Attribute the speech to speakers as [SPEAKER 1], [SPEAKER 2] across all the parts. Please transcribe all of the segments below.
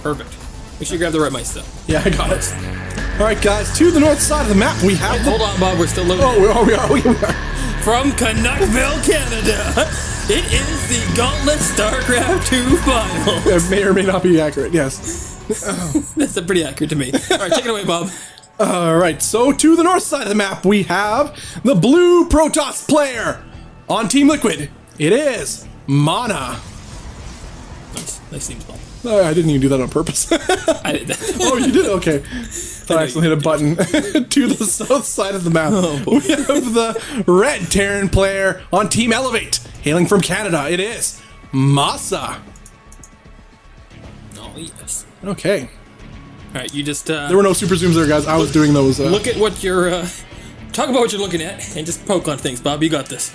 [SPEAKER 1] Perfect. Make sure you grab the right mice, though.
[SPEAKER 2] Yeah, I got it. All right, guys, to the north side of the map, we have...
[SPEAKER 1] Hold on, Bob, we're still loading.
[SPEAKER 2] Oh, we are.
[SPEAKER 1] From Canuckville, Canada, it is the Gauntlet StarCraft 2 final.
[SPEAKER 2] It may or may not be accurate, yes.
[SPEAKER 1] That's pretty accurate to me. All right, take it away, Bob.
[SPEAKER 2] All right, so to the north side of the map, we have the blue Protoss player on Team Liquid. It is MaNa.
[SPEAKER 1] Nice team spell.
[SPEAKER 2] I didn't even do that on purpose.
[SPEAKER 1] I did that.
[SPEAKER 2] Oh, you did? Okay. Thought I actually hit a button. To the south side of the map, we have the red Terran player on Team Elevate. Hailing from Canada, it is MaSa.
[SPEAKER 1] Oh, yes.
[SPEAKER 2] Okay.
[SPEAKER 1] All right, you just...
[SPEAKER 2] There were no super zooms there, guys. I was doing those.
[SPEAKER 1] Look at what you're... talk about what you're looking at and just poke on things, Bob. You got this.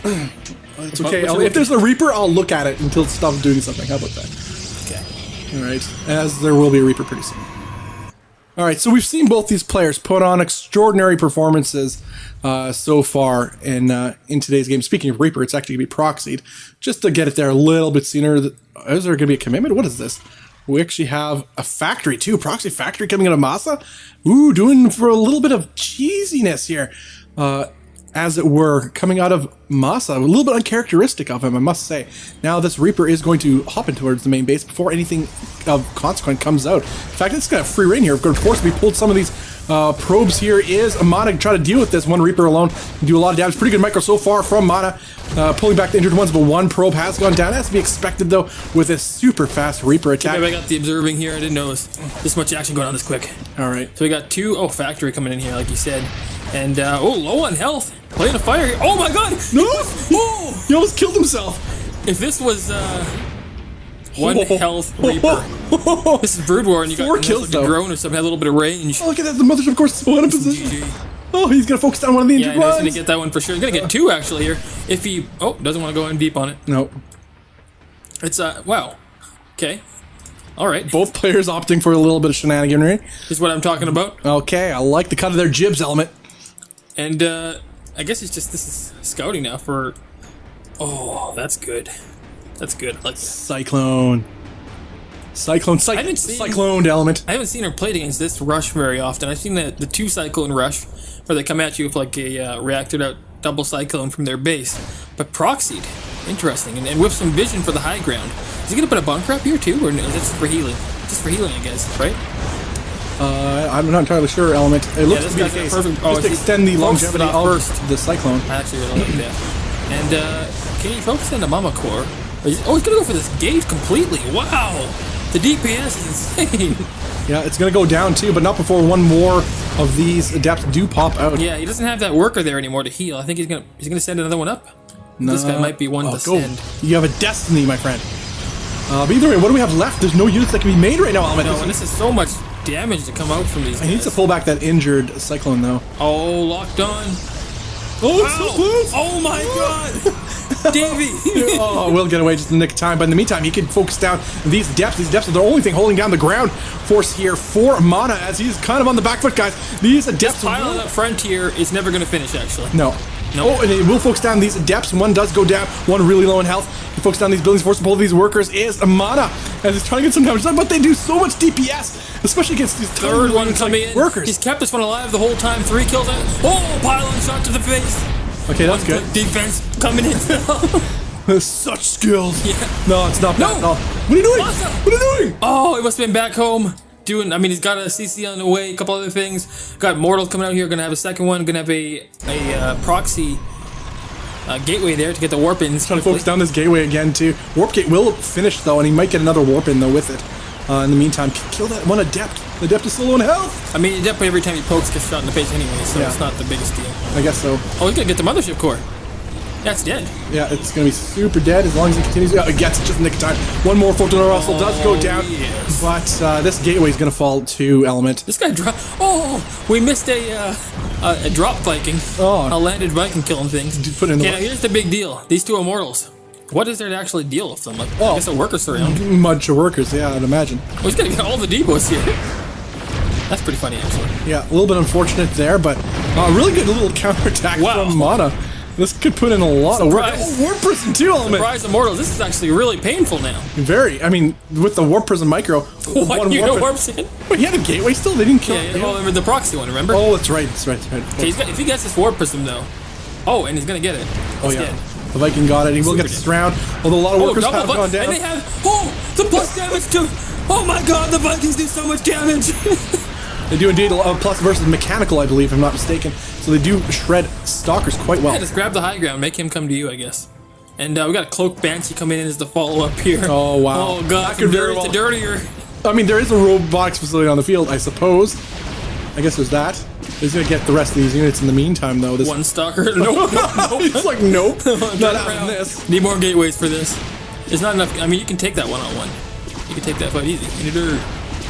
[SPEAKER 2] It's okay. If there's a Reaper, I'll look at it until it stops doing something. How about that?
[SPEAKER 1] Okay.
[SPEAKER 2] All right. As there will be a Reaper pretty soon. All right. So we've seen both these players put on extraordinary performances so far in today's game. Speaking of Reaper, it's actually going to be proxied just to get it there a little bit sooner. Is there going to be a commitment? What is this? We actually have a factory too, proxy factory coming out of MaSa. Ooh, doing for a little bit of cheesiness here, as it were, coming out of MaSa. A little bit uncharacteristic of him, I must say. Now this Reaper is going to hop in towards the main base before anything of consequence comes out. In fact, it's got a free reign here. Of course, we pulled some of these probes here. Is MaNa try to deal with this? One Reaper alone do a lot of damage. Pretty good micro so far from MaNa. Pulling back the injured ones, but one probe has gone down. As to be expected, though, with this super fast Reaper attack.
[SPEAKER 1] I got the observing here. I didn't know this much action going on this quick.
[SPEAKER 2] All right.
[SPEAKER 1] So we got two factory coming in here, like you said. And, low on health. Playing a fire here. Oh, my God.
[SPEAKER 2] No!
[SPEAKER 1] Oh!
[SPEAKER 2] He almost killed himself.
[SPEAKER 1] If this was, one health Reaper. This is Brood War, and you got
[SPEAKER 2] 4 kills,
[SPEAKER 1] like
[SPEAKER 2] though.
[SPEAKER 1] a drone or something, had a little bit of range.
[SPEAKER 2] Oh, look at that. The Mothership, of course, spawned in position.
[SPEAKER 1] GG.
[SPEAKER 2] Oh, he's going to focus down one of the
[SPEAKER 1] Yeah,
[SPEAKER 2] injured
[SPEAKER 1] he's
[SPEAKER 2] ones.
[SPEAKER 1] going to get that one for sure. He's going to get 2, actually, here. If he... Oh, doesn't want to go in deep on it.
[SPEAKER 2] No.
[SPEAKER 1] It's, wow. Okay. All right.
[SPEAKER 2] Both players opting for a little bit of shenaniganry.
[SPEAKER 1] This is what I'm talking about.
[SPEAKER 2] Okay, I like the cut of their jibs element.
[SPEAKER 1] And, I guess it's just... This is scouting now for... Oh, that's good. That's good. I like that.
[SPEAKER 2] Cycloned element.
[SPEAKER 1] I haven't seen her played against this rush very often. I've seen the 2 Cyclone rush, where they come at you with like a reacted out double Cyclone from their base. But proxied, interesting, and with some vision for the high ground. Is he gonna put a bunker up here too, or is that just for healing? Just for healing, I guess, right?
[SPEAKER 2] I'm not entirely sure, element. It looks to be the case.
[SPEAKER 1] Perfect.
[SPEAKER 2] Just to extend the longevity of
[SPEAKER 1] first.
[SPEAKER 2] the Cyclone.
[SPEAKER 1] I actually really like that. And can you focus on the Mama Core? Oh, he's gonna go for this gate completely. Wow, the DPS is insane.
[SPEAKER 2] Yeah, it's going to go down too, but not before one more of these adepts do pop out.
[SPEAKER 1] Yeah, he doesn't have that worker there anymore to heal. I think he's gonna send another one up. No. This guy might be one to send.
[SPEAKER 2] You have a destiny, my friend. But either way, what do we have left? There's no units that can be made right now, Element.
[SPEAKER 1] No, and this is so much damage to come out from these guys.
[SPEAKER 2] He needs to pull back that injured Cyclone, though.
[SPEAKER 1] Oh, locked on.
[SPEAKER 2] Oh, it's so close!
[SPEAKER 1] Oh my God! Davey!
[SPEAKER 2] Oh, we'll get away just in the nick of time, but in the meantime, he can focus down these depths. These depths are the only thing holding down the ground force here for MaNa, as he's kind of on the back foot, guys. These depths...
[SPEAKER 1] This pile on that frontier is never going to finish, actually.
[SPEAKER 2] No. Oh, and it will focus down these depths. One does go down, one really low in health. He focuses down these buildings, force to pull these workers is MaNa, as he's trying to get some damage done, but they do so much DPS, especially against these
[SPEAKER 1] third one coming in.
[SPEAKER 2] Workers.
[SPEAKER 1] He's kept this one alive the whole time. 3 kills. Oh, pile-on shot to the face.
[SPEAKER 2] Okay, that's good.
[SPEAKER 1] Defense coming in.
[SPEAKER 2] Such skills.
[SPEAKER 1] Yeah.
[SPEAKER 2] No, it's not bad at all. What are you doing? What are you doing?
[SPEAKER 1] Oh, he must have been back home. I mean, he's got a CC on the way, a couple other things. Got Mortals coming out here, gonna have a second one, gonna have a proxy gateway there to get the warp in.
[SPEAKER 2] Trying to focus down this gateway again, too. Warp gate will finish, though, and he might get another warp in, though, with it. In the meantime, kill that one adept. The adept is so low in health.
[SPEAKER 1] I mean, adept every time he pokes gets shot in the face anyway, so it's not the biggest deal.
[SPEAKER 2] I guess so.
[SPEAKER 1] Oh, he's gonna get the mothership core. That's dead.
[SPEAKER 2] Yeah, it's gonna be super dead as long as he continues. Yeah, it gets it just in the nick of time. One more Photon Russell does go down,
[SPEAKER 1] yes.
[SPEAKER 2] but this gateway is gonna fall to Element.
[SPEAKER 1] This guy dropped. Oh, we missed a drop Viking.
[SPEAKER 2] Oh,
[SPEAKER 1] a landed Viking killing things.
[SPEAKER 2] Put in the
[SPEAKER 1] here's the big deal. These 2 Immortals. What is there to actually deal with them? Like, I guess a worker surround.
[SPEAKER 2] Bunch of workers, yeah, I'd imagine.
[SPEAKER 1] Oh, he's gonna get all the depots here. That's pretty funny, actually.
[SPEAKER 2] Yeah, a little bit unfortunate there, but really good little counterattack from MaNa. This could put in a lot of work.
[SPEAKER 1] Surprise.
[SPEAKER 2] Oh, Warp Prism too, Element.
[SPEAKER 1] Rise Immortals. This is actually really painful now.
[SPEAKER 2] Very. I mean, with the Warp Prism Micro.
[SPEAKER 1] What? You know Warp's in?
[SPEAKER 2] But he had a gateway still. They didn't kill him.
[SPEAKER 1] Well, the proxy one, remember?
[SPEAKER 2] Oh, that's right. That's right.
[SPEAKER 1] Okay, if he gets this Warp Prism, though. Oh, and he's going to get it.
[SPEAKER 2] Oh, yeah. The Viking got it. He will get this round. Although a lot of workers have gone down.
[SPEAKER 1] And they have, the plus damage too. Oh my god, the Vikings do so much damage.
[SPEAKER 2] They do indeed. Plus versus mechanical, I believe, if I'm not mistaken. So they do shred Stalkers quite well.
[SPEAKER 1] Yeah, just grab the high ground, make him come to you, I guess. And we got a Cloak Banshee coming in as the follow-up here.
[SPEAKER 2] Oh, wow.
[SPEAKER 1] Oh god,
[SPEAKER 2] that could very well.
[SPEAKER 1] Dirtier.
[SPEAKER 2] I mean, there is a robotics facility on the field, I suppose. I guess there's that. He's going to get the rest of these units in the meantime, though.
[SPEAKER 1] One Stalker.
[SPEAKER 2] Nope. He's like, nope. Not having this.
[SPEAKER 1] Need more gateways for this. There's not enough. I mean, you can take that one-on-one. You can take that fight easy.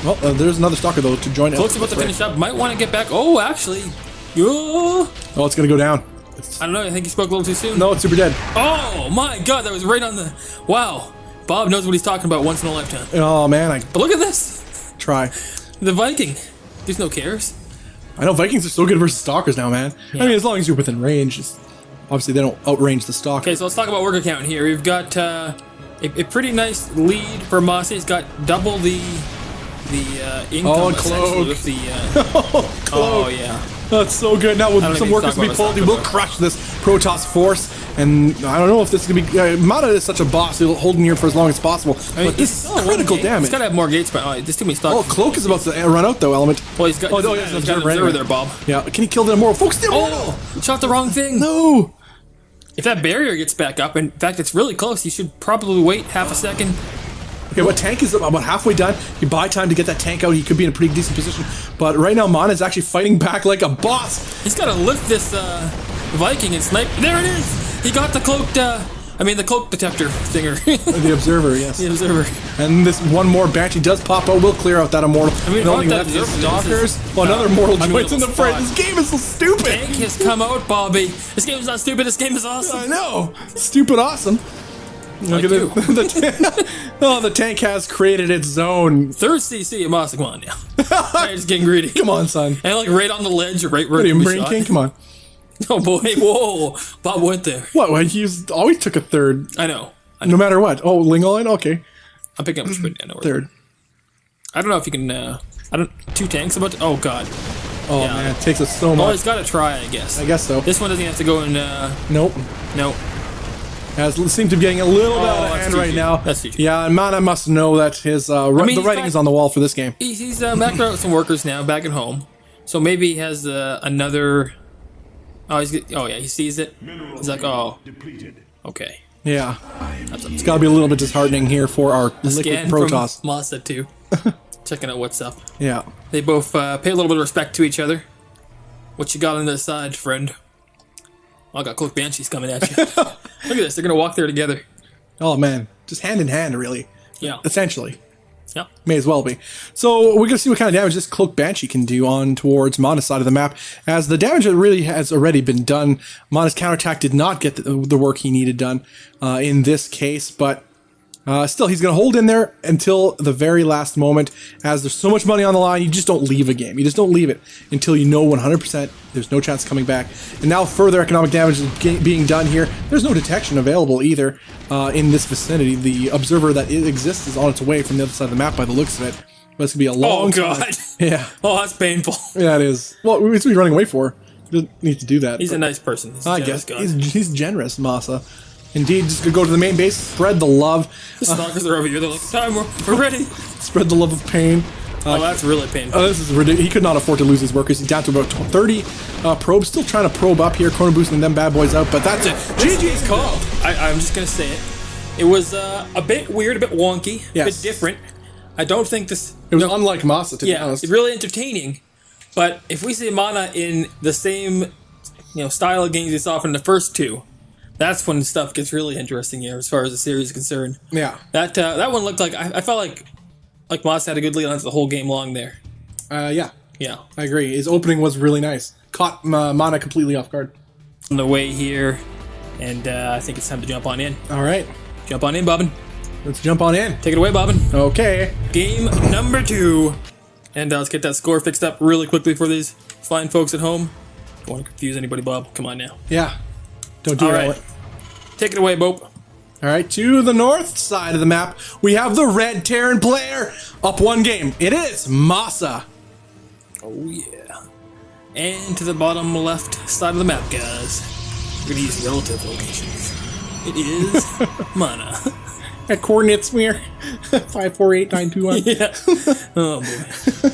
[SPEAKER 2] Well, there's another Stalker, though, to join.
[SPEAKER 1] Cloak's about to finish up. Might want to get back. Oh, actually. Oh,
[SPEAKER 2] it's going to go down.
[SPEAKER 1] I don't know. I think he spoke a little too soon.
[SPEAKER 2] No, it's super dead.
[SPEAKER 1] Oh, my God. That was right on the... Wow. Bob knows what he's talking about once in a lifetime.
[SPEAKER 2] Oh, man.
[SPEAKER 1] But look at this.
[SPEAKER 2] Try.
[SPEAKER 1] The Viking. There's no cares.
[SPEAKER 2] I know Vikings are so good versus Stalkers now, man. Yeah. I mean, as long as you're within range. Obviously, they don't outrange the Stalker.
[SPEAKER 1] Okay, so let's talk about worker count here. We've got a pretty nice lead for MaSa. He's got double the income
[SPEAKER 2] Cloak.
[SPEAKER 1] With the,
[SPEAKER 2] Cloak.
[SPEAKER 1] Oh, yeah.
[SPEAKER 2] That's so good. Now, with some workers to be pulled, he will crush this Protoss force. And I don't know if this is going to be... MaNa is such a boss. He'll hold in here for as long as possible. I mean, but this is critical damage.
[SPEAKER 1] He's got to have more gates, but there's too many stocks.
[SPEAKER 2] Oh, Cloak is about to run out, though, Element.
[SPEAKER 1] Well, he's got...
[SPEAKER 2] Oh, no, he's
[SPEAKER 1] got an observer there, Bob.
[SPEAKER 2] Yeah, can he kill the Immortal? Focus the Immortal!
[SPEAKER 1] Oh, shot the wrong thing.
[SPEAKER 2] No!
[SPEAKER 1] If that barrier gets back up, in fact, it's really close, you should probably wait half a second.
[SPEAKER 2] Okay, what tank is about halfway done. You buy time to get that tank out. He could be in a pretty decent position. But right now, MaNa is actually fighting back like a boss.
[SPEAKER 1] He's got to lift this Viking and snipe. There it is! He got the cloaked... the cloak detector thinger.
[SPEAKER 2] The observer, yes.
[SPEAKER 1] The observer.
[SPEAKER 2] And this one more Banshee does pop out. Will clear out that Immortal.
[SPEAKER 1] I mean,
[SPEAKER 2] only left is Stalkers. Another Immortal joins in the fray. This game is so stupid.
[SPEAKER 1] Tank has come out, Bobby. This game is not stupid. This game is awesome.
[SPEAKER 2] I know. Stupid awesome. Look at it. The tank has created its zone.
[SPEAKER 1] Third CC at MaSa. Come on now. He's getting greedy.
[SPEAKER 2] Come on, son.
[SPEAKER 1] And like right on the ledge, right where
[SPEAKER 2] what are you, Marine King? Come on.
[SPEAKER 1] Oh boy, whoa. Bob went there.
[SPEAKER 2] What? Well, he always took a third.
[SPEAKER 1] I know.
[SPEAKER 2] No matter what. Oh, Lingoline? Okay.
[SPEAKER 1] I'm picking up sprint. I know
[SPEAKER 2] third.
[SPEAKER 1] I don't know if you can, two tanks about to, oh god.
[SPEAKER 2] Oh yeah. Man, it takes us so much.
[SPEAKER 1] Oh, he's got to try, I guess.
[SPEAKER 2] I guess so.
[SPEAKER 1] This one doesn't have to go in,
[SPEAKER 2] Nope.
[SPEAKER 1] Nope.
[SPEAKER 2] It seems to be getting a little bit out of hand right now.
[SPEAKER 1] That's TG.
[SPEAKER 2] Yeah, and MaNa must know that his the writing is on the wall for this game.
[SPEAKER 1] He's back out with some workers now, back at home. So maybe he has another... Oh, he sees it. He's like, oh, okay.
[SPEAKER 2] Yeah. It's got to be a little bit disheartening here for our liquid Protoss.
[SPEAKER 1] From MaSa too. Checking out what's up.
[SPEAKER 2] Yeah.
[SPEAKER 1] They both pay a little bit of respect to each other. What you got on the side, friend? Oh, I got Cloak Banshees coming at you. Look at this. They're going to walk there together.
[SPEAKER 2] Oh, man. Just hand in hand, really.
[SPEAKER 1] Yeah.
[SPEAKER 2] Essentially.
[SPEAKER 1] Yeah.
[SPEAKER 2] May as well be. So we're going to see what kind of damage this Cloak Banshee can do on towards MaNa's side of the map. As the damage that really has already been done, MaNa's counterattack did not get the work he needed done in this case, but still, he's going to hold in there until the very last moment. As there's so much money on the line, you just don't leave a game. You just don't leave it until you know 100% there's no chance of coming back. And now further economic damage is being done here. There's no detection available either in this vicinity. The observer that exists is on its way from the other side of the map by the looks of it. But it's going to be a long time. Yeah.
[SPEAKER 1] Oh, that's painful.
[SPEAKER 2] Yeah, it is. Well, what's he running away for? He doesn't need to do that.
[SPEAKER 1] He's a nice person.
[SPEAKER 2] I guess. He's generous, MaSa. Indeed, just gonna go to the main base, spread the love.
[SPEAKER 1] The stalkers are over here. They're like, time, we're ready.
[SPEAKER 2] Spread the love of pain.
[SPEAKER 1] Oh, that's really painful.
[SPEAKER 2] This is ridiculous. He could not afford to lose his workers. He's down to about 30 probes. Still trying to probe up here, chrono boosting them bad boys out, but that's it. GG's called.
[SPEAKER 1] I'm just gonna say it. It was a bit weird, a bit wonky, a bit different. I don't think this...
[SPEAKER 2] It was unlike MaSa, to be honest.
[SPEAKER 1] Yeah, really entertaining. But if we see MaNa in the same style of games we saw from the first two, that's when stuff gets really interesting here as far as the series is concerned.
[SPEAKER 2] Yeah.
[SPEAKER 1] That one looked like... I felt like MaSa had a good lead on it the whole game long there.
[SPEAKER 2] Yeah.
[SPEAKER 1] Yeah.
[SPEAKER 2] I agree. His opening was really nice. Caught MaNa completely off guard.
[SPEAKER 1] On the way here, and I think it's time to jump on in.
[SPEAKER 2] All right.
[SPEAKER 1] Jump on in, Bobbin.
[SPEAKER 2] Let's jump on in.
[SPEAKER 1] Take it away, Bobbin.
[SPEAKER 2] Okay.
[SPEAKER 1] Game number 2. And let's get that score fixed up really quickly for these fine folks at home. Don't want to confuse anybody, Bob. Come on now.
[SPEAKER 2] Yeah. Don't do
[SPEAKER 1] All
[SPEAKER 2] it.
[SPEAKER 1] right. Take it away, Bope.
[SPEAKER 2] All right, to the north side of the map, we have the red Terran player up 1 game. It is MaSa.
[SPEAKER 1] Oh, yeah. And to the bottom left side of the map, guys. We're going to use relative locations. It is MaNa.
[SPEAKER 2] At coordinates where 548921.
[SPEAKER 1] Yeah. Oh, boy.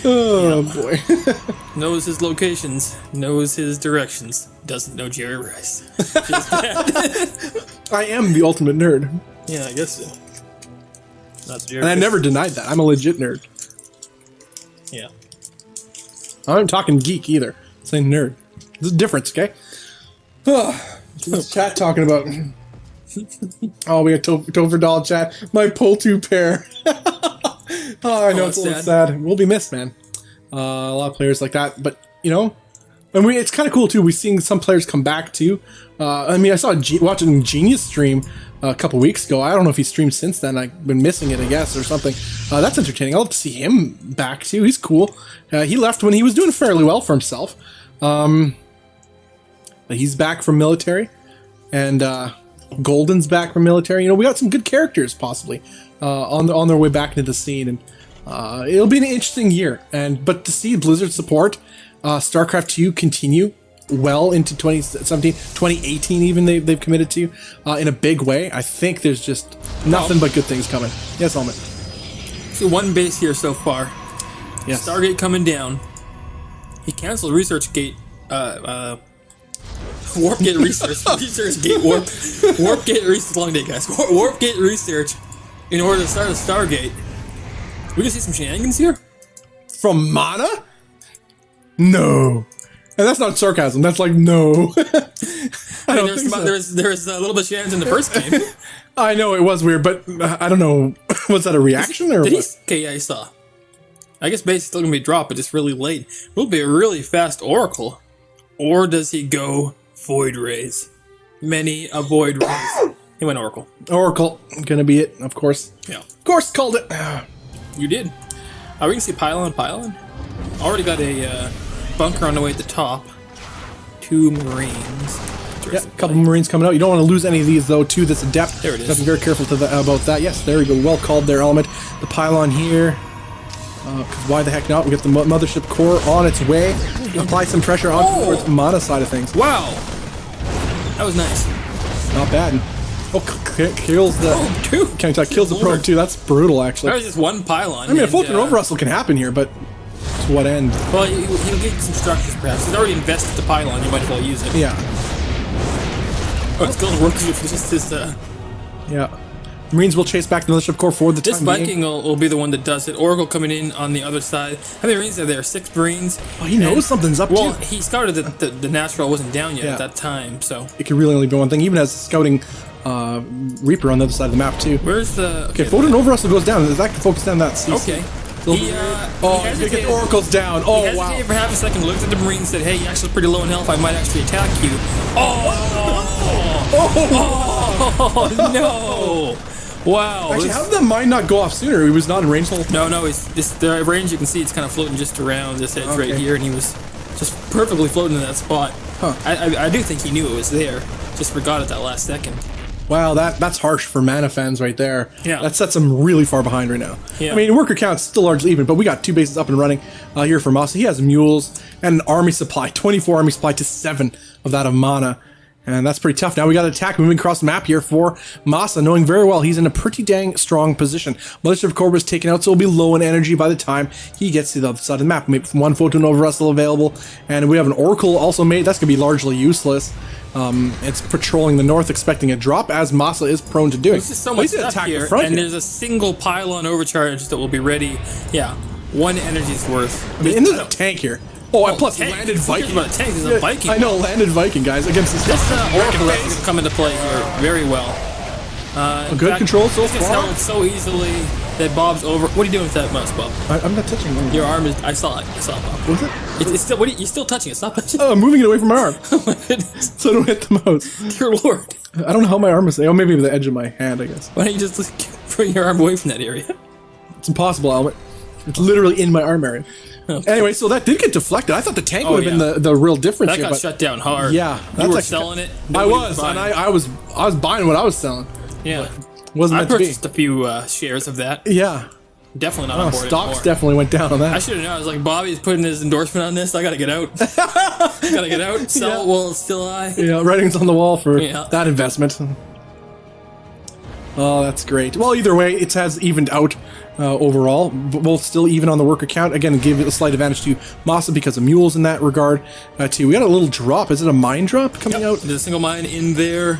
[SPEAKER 2] Oh boy.
[SPEAKER 1] Knows his locations, knows his directions, doesn't know Jerry Rice. Feels bad.
[SPEAKER 2] I am the ultimate nerd.
[SPEAKER 1] Yeah, I guess so. Not Jerry
[SPEAKER 2] And I
[SPEAKER 1] Rice.
[SPEAKER 2] never denied that. I'm a legit nerd.
[SPEAKER 1] Yeah.
[SPEAKER 2] I'm not talking geek either. I'm saying nerd. There's a difference, okay? What's chat talking about? Oh, we got Topher Doll chat. My Poltu pair. Oh, I know, it's a little sad. We'll be missed, man. A lot of players like that, but you know, and it's kind of cool too. We've seen some players come back too. I mean, I saw watching Genius stream a couple weeks ago. I don't know if he streamed since then. I've been missing it, I guess, or something. That's entertaining. I'll love to see him back too. He's cool. He left when he was doing fairly well for himself. But he's back from military, and Golden's back from military. You know, we got some good characters possibly on their way back into the scene, and it'll be an interesting year. But to see Blizzard support StarCraft 2 continue well into 2017, 2018 even they've committed to in a big way, I think there's just nothing but good things coming. Yes, Almond.
[SPEAKER 1] See one base here so far.
[SPEAKER 2] Yes.
[SPEAKER 1] Stargate coming down. He canceled ResearchGate. Warpgate Research. ResearchGate Warp. Warpgate Research. Long day, guys. Warpgate Research. In order to start a Stargate. We can see some shenanigans here.
[SPEAKER 2] From MaNa? No. And that's not sarcasm. That's like, no. I don't think so.
[SPEAKER 1] There's a little bit of shenanigans in the first game.
[SPEAKER 2] I know it was weird, but I don't know. Was that a reaction or what?
[SPEAKER 1] Okay, I saw. I guess base is still going to be dropped, but it's really late. Will it be a really fast Oracle? Or does he go Void Rays? Many a Void Rays. He went Oracle.
[SPEAKER 2] Oracle. Gonna be it, of course.
[SPEAKER 1] Yeah.
[SPEAKER 2] Of course, called it.
[SPEAKER 1] You did. We can see Pylon. Already got a bunker on the way at the top. 2 Marines.
[SPEAKER 2] Yeah, a couple Marines coming out. You don't want to lose any of these, though, to this Adept.
[SPEAKER 1] There it is.
[SPEAKER 2] Got to be very careful about that. Yes, there we go. Well called there, Element. The Pylon here. Because why the heck not? We got the Mothership Core on its way. Apply some pressure onto towards the MaNa side of things.
[SPEAKER 1] Wow! That was nice.
[SPEAKER 2] Not bad. Oh, kills the... kills the probe, too. That's brutal, actually.
[SPEAKER 1] That was just one Pylon.
[SPEAKER 2] I mean, a Fulton Overrussel can happen here, but to what end?
[SPEAKER 1] Well, he'll get some structures, perhaps. He's already invested the Pylon. You might as well use it.
[SPEAKER 2] Yeah.
[SPEAKER 1] Oh, it's still working for just this...
[SPEAKER 2] Yeah. Marines will chase back the Mothership Core for the time
[SPEAKER 1] This Viking will be the one that does it. Oracle coming in on the other side. How many Marines are there? 6 Marines.
[SPEAKER 2] Oh, he knows something's up,
[SPEAKER 1] Well,
[SPEAKER 2] too.
[SPEAKER 1] he scouted that the Natural wasn't down yet at that time, so...
[SPEAKER 2] It could really only be one thing, even as scouting Reaper on the other side of the map, too.
[SPEAKER 1] Where's the...
[SPEAKER 2] Okay, Fulton Overrussel goes down. Is that focused on that CC?
[SPEAKER 1] Okay.
[SPEAKER 2] He's gonna get the Oracles down. Oh,
[SPEAKER 1] he
[SPEAKER 2] wow.
[SPEAKER 1] hesitated for half a second, looked at the Marine, said, hey, you're actually pretty low in health, I might actually attack you. Oh no! Wow.
[SPEAKER 2] Actually, how did that mine not go off sooner? He was not in range.
[SPEAKER 1] No, the range you can see, it's kind of floating just around this edge right here, and he was just perfectly floating in that spot.
[SPEAKER 2] Huh.
[SPEAKER 1] I do think he knew it was there, just forgot at that last second.
[SPEAKER 2] Wow, that's harsh for MaNa fans right there.
[SPEAKER 1] Yeah.
[SPEAKER 2] That sets them really far behind right now.
[SPEAKER 1] Yeah.
[SPEAKER 2] I mean, worker count's still largely even, but we got 2 bases up and running here for MaSa. He has mules and an army supply, 24 army supply to 7 of that of MaNa. And that's pretty tough. Now we got an attack moving across the map here for MaSa, knowing very well he's in a pretty dang strong position. Mothership Core was taken out, so he'll be low in energy by the time he gets to the other side of the map. Maybe 1 Photon Overrussel available, and we have an Oracle also made. That's going to be largely useless. It's patrolling the north, expecting a drop, as MaSa is prone to doing.
[SPEAKER 1] There's just so much stuff here, and there's a single Pylon overcharge that will be ready. Yeah, 1 energy's worth.
[SPEAKER 2] I mean, and there's a tank here. Oh, and plus
[SPEAKER 1] tank.
[SPEAKER 2] landed Viking.
[SPEAKER 1] About a tank, there's a Viking.
[SPEAKER 2] I know, landed Viking, guys, against this
[SPEAKER 1] Oracle is going to come into play here very well.
[SPEAKER 2] A good control so
[SPEAKER 1] this gets
[SPEAKER 2] far.
[SPEAKER 1] held so easily that Bob's over. What are you doing with that mouse, Bob?
[SPEAKER 2] I'm not touching it.
[SPEAKER 1] Your arm is. I saw it, Bob.
[SPEAKER 2] Was it?
[SPEAKER 1] It's still. You're still touching it. Stop touching it.
[SPEAKER 2] Oh, I'm moving it away from my arm.
[SPEAKER 1] Oh my goodness.
[SPEAKER 2] So I don't hit the mouse.
[SPEAKER 1] Dear Lord.
[SPEAKER 2] I don't know how my arm is. Oh, maybe the edge of my hand, I guess.
[SPEAKER 1] Why don't you just bring your arm away from that area?
[SPEAKER 2] It's impossible, Albert. It's literally in my arm area. Okay. Anyway, so that did get deflected. I thought the tank would have been the real difference.
[SPEAKER 1] That got shut down hard.
[SPEAKER 2] Yeah,
[SPEAKER 1] you were selling it.
[SPEAKER 2] I was, and I was buying what I was selling.
[SPEAKER 1] Yeah,
[SPEAKER 2] wasn't
[SPEAKER 1] I
[SPEAKER 2] meant to be.
[SPEAKER 1] purchased a few shares of that.
[SPEAKER 2] Yeah,
[SPEAKER 1] definitely not on board
[SPEAKER 2] stocks
[SPEAKER 1] anymore.
[SPEAKER 2] definitely went down on that.
[SPEAKER 1] I should have known. I was like, Bobby's putting his endorsement on this. I gotta get out. Gotta get out. Sell it while it's still high.
[SPEAKER 2] Yeah, writings on the wall for that investment. Oh, that's great. Well, either way, it has evened out overall. Both still even on the worker count. Again, give it a slight advantage to MaSa because of mules in that regard. Too, we got a little drop. Is it a mine drop coming out?
[SPEAKER 1] There's a single mine in there.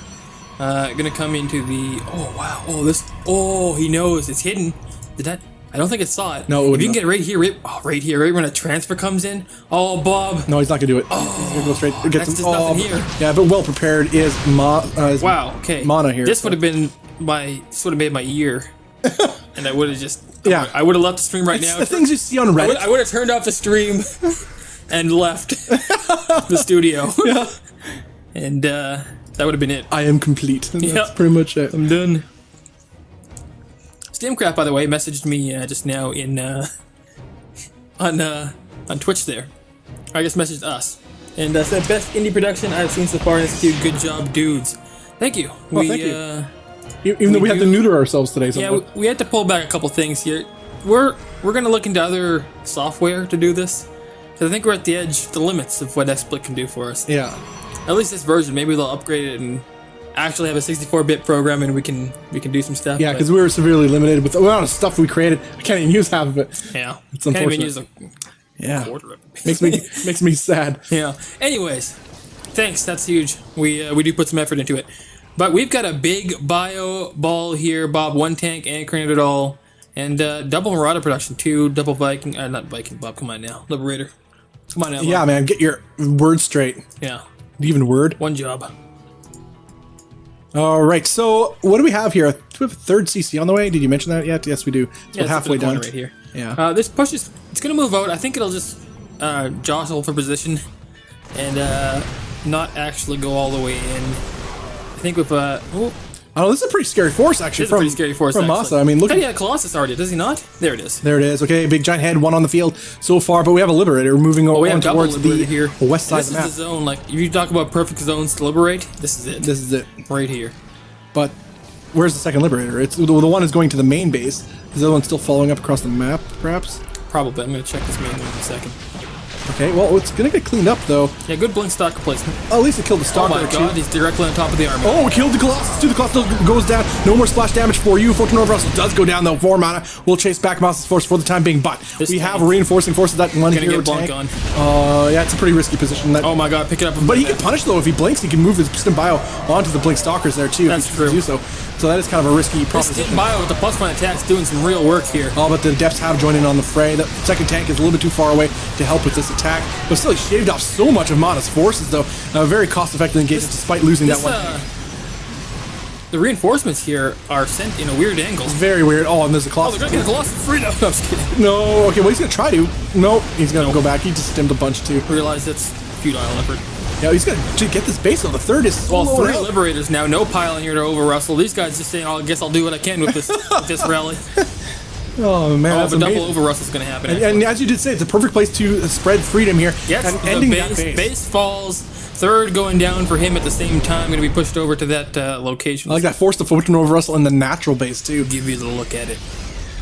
[SPEAKER 1] Gonna come into the. Oh wow! Oh this. Oh, he knows it's hidden. Did that? I don't think it saw it.
[SPEAKER 2] No,
[SPEAKER 1] if you can get it right here, right here, right when a transfer comes in. Oh, Bob.
[SPEAKER 2] No, he's not gonna do it.
[SPEAKER 1] Oh,
[SPEAKER 2] he's gonna go straight. Get
[SPEAKER 1] that's just nothing here.
[SPEAKER 2] Yeah, but well prepared is
[SPEAKER 1] wow. Okay.
[SPEAKER 2] MaNa here.
[SPEAKER 1] This would have been this would have made my year, and I would have just.
[SPEAKER 2] Yeah.
[SPEAKER 1] I would have left the stream right now.
[SPEAKER 2] The things you see on Reddit.
[SPEAKER 1] I would have turned off the stream and left the studio.
[SPEAKER 2] Yeah.
[SPEAKER 1] And that would have been it.
[SPEAKER 2] I am complete. That's pretty much it.
[SPEAKER 1] I'm done. Stamcraft, by the way, messaged me just now in on Twitch there. I guess messaged us and said best indie production I've seen so far in this institute. Good job, dudes. Thank you.
[SPEAKER 2] Well, thank you. Even though we had to neuter ourselves today.
[SPEAKER 1] Yeah, we had to pull back a couple things here. We're gonna look into other software to do this. Because I think we're at the edge, the limits of what XSplit can do for us.
[SPEAKER 2] Yeah.
[SPEAKER 1] At least this version. Maybe they'll upgrade it and actually have a 64-bit program, and we can do some stuff.
[SPEAKER 2] Yeah, because we were severely limited with the amount of stuff we created. I can't even use half of it.
[SPEAKER 1] Yeah,
[SPEAKER 2] it's unfortunate.
[SPEAKER 1] Can't even use a quarter of it.
[SPEAKER 2] makes me sad.
[SPEAKER 1] Yeah. Anyways, thanks. That's huge. We do put some effort into it. But we've got a big bio ball here, Bob. One tank anchoring it all. And double Marauder production, 2 double Viking. Not Viking, Bob. Come on now. Liberator. Come on now, Bob.
[SPEAKER 2] Yeah, man. Get your words straight.
[SPEAKER 1] Yeah.
[SPEAKER 2] Even word.
[SPEAKER 1] One job.
[SPEAKER 2] All right. So what do we have here? Do we have a third CC on the way? Did you mention that yet? Yes, we do. It's about halfway done.
[SPEAKER 1] Right here.
[SPEAKER 2] Yeah.
[SPEAKER 1] This push is... It's going to move out. I think it'll just jostle for position. And not actually go all the way in. I think with
[SPEAKER 2] oh, this is a pretty scary force actually.
[SPEAKER 1] This is a pretty scary force
[SPEAKER 2] from
[SPEAKER 1] actually.
[SPEAKER 2] MaSa. I mean, look.
[SPEAKER 1] He had Colossus already, does he not? There it is.
[SPEAKER 2] There it is. Okay, big giant head, one on the field so far, but we have a Liberator moving on towards the
[SPEAKER 1] here.
[SPEAKER 2] west side of the map.
[SPEAKER 1] This is the zone. Like if you talk about perfect zones to liberate, this is it.
[SPEAKER 2] This is it
[SPEAKER 1] right here.
[SPEAKER 2] But where's the second Liberator? It's the one is going to the main base. Is the other one still following up across the map, perhaps?
[SPEAKER 1] Probably. I'm going to check this main one in a second.
[SPEAKER 2] Okay, well, it's going to get cleaned up, though.
[SPEAKER 1] Yeah, good blink stock replacement.
[SPEAKER 2] Oh, at least it killed the stalker.
[SPEAKER 1] Oh my god, he's directly on top of the army.
[SPEAKER 2] Oh, we killed the Colossus, too. The Colossus goes down. No more splash damage for you. Fortune over Russell does go down, though, for MaNa. We'll chase back MaSa's force for the time being, but we have reinforcing forces that one hero tank. Yeah, it's a pretty risky position.
[SPEAKER 1] Oh my god, pick it up.
[SPEAKER 2] But he can punish, though. If he blinks, he can move his Stim Bio onto the Blink Stalkers there, too.
[SPEAKER 1] That's true.
[SPEAKER 2] Do so. So that is kind of a risky proposition.
[SPEAKER 1] Stim Bio with the +1 attacks doing some real work here.
[SPEAKER 2] Oh, but the Depths have joined in on the fray. The second tank is a little bit too far away to help with this attack. But still, he shaved off so much of MaNa's forces, though. Very cost-effective engagement despite losing that one.
[SPEAKER 1] The reinforcements here are sent in a weird angle.
[SPEAKER 2] It's very weird. Oh, and there's a Colossus.
[SPEAKER 1] Oh, they're going to get a Colossus free now. No, I'm just kidding.
[SPEAKER 2] No, okay, well, he's going to try to. No, he's going to go back. He just stimmed a bunch, too.
[SPEAKER 1] Realize it's futile effort.
[SPEAKER 2] Yeah, he's going to get this base, though. The third is
[SPEAKER 1] well, 3 Liberators now. No pile in here to over-Russell. These guys just saying, oh, I guess I'll do what I can with this, with this rally.
[SPEAKER 2] Oh, man.
[SPEAKER 1] Oh, but double over-Russell is going to happen.
[SPEAKER 2] And as you did say, it's a perfect place to spread freedom here.
[SPEAKER 1] Yes,
[SPEAKER 2] and ending that base.
[SPEAKER 1] Base falls. Third going down for him at the same time. Going to be pushed over to that location.
[SPEAKER 2] I like that. Force the Fortune over Russell in the natural base, too.
[SPEAKER 1] Give you a little look at it.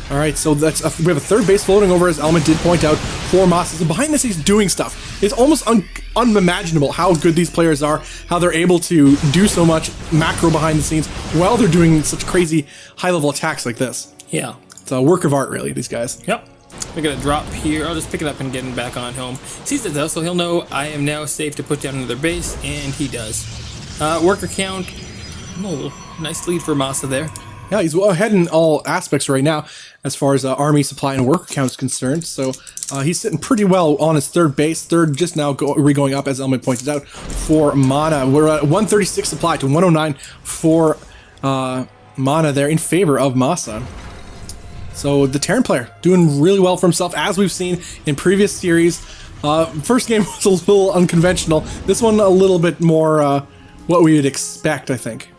[SPEAKER 2] All right, so that's we have a third base floating over, as Element did point out, for MaSa. So behind this, he's doing stuff. It's almost unimaginable how good these players are, how they're able to do so much macro behind the scenes while they're doing such crazy high-level attacks like this.
[SPEAKER 1] Yeah.
[SPEAKER 2] It's a work of art, really, these guys.
[SPEAKER 1] Yep. We're going to drop here. I'll just pick it up and get him back on home. Sees it, though, so he'll know I am now safe to put down another base, and he does. Worker count. Oh, nice lead for MaSa there.
[SPEAKER 2] Yeah, he's ahead in all aspects right now as far as army supply and worker count is concerned. So he's sitting pretty well on his third base. Third just now going up, as Elman pointed out, for MaNa. We're at 136 supply to 109 for MaNa there in favor of MaSa. So the Terran player doing really well for himself, as we've seen in previous series. First game was a little unconventional. This one a little bit more what we would expect, I think.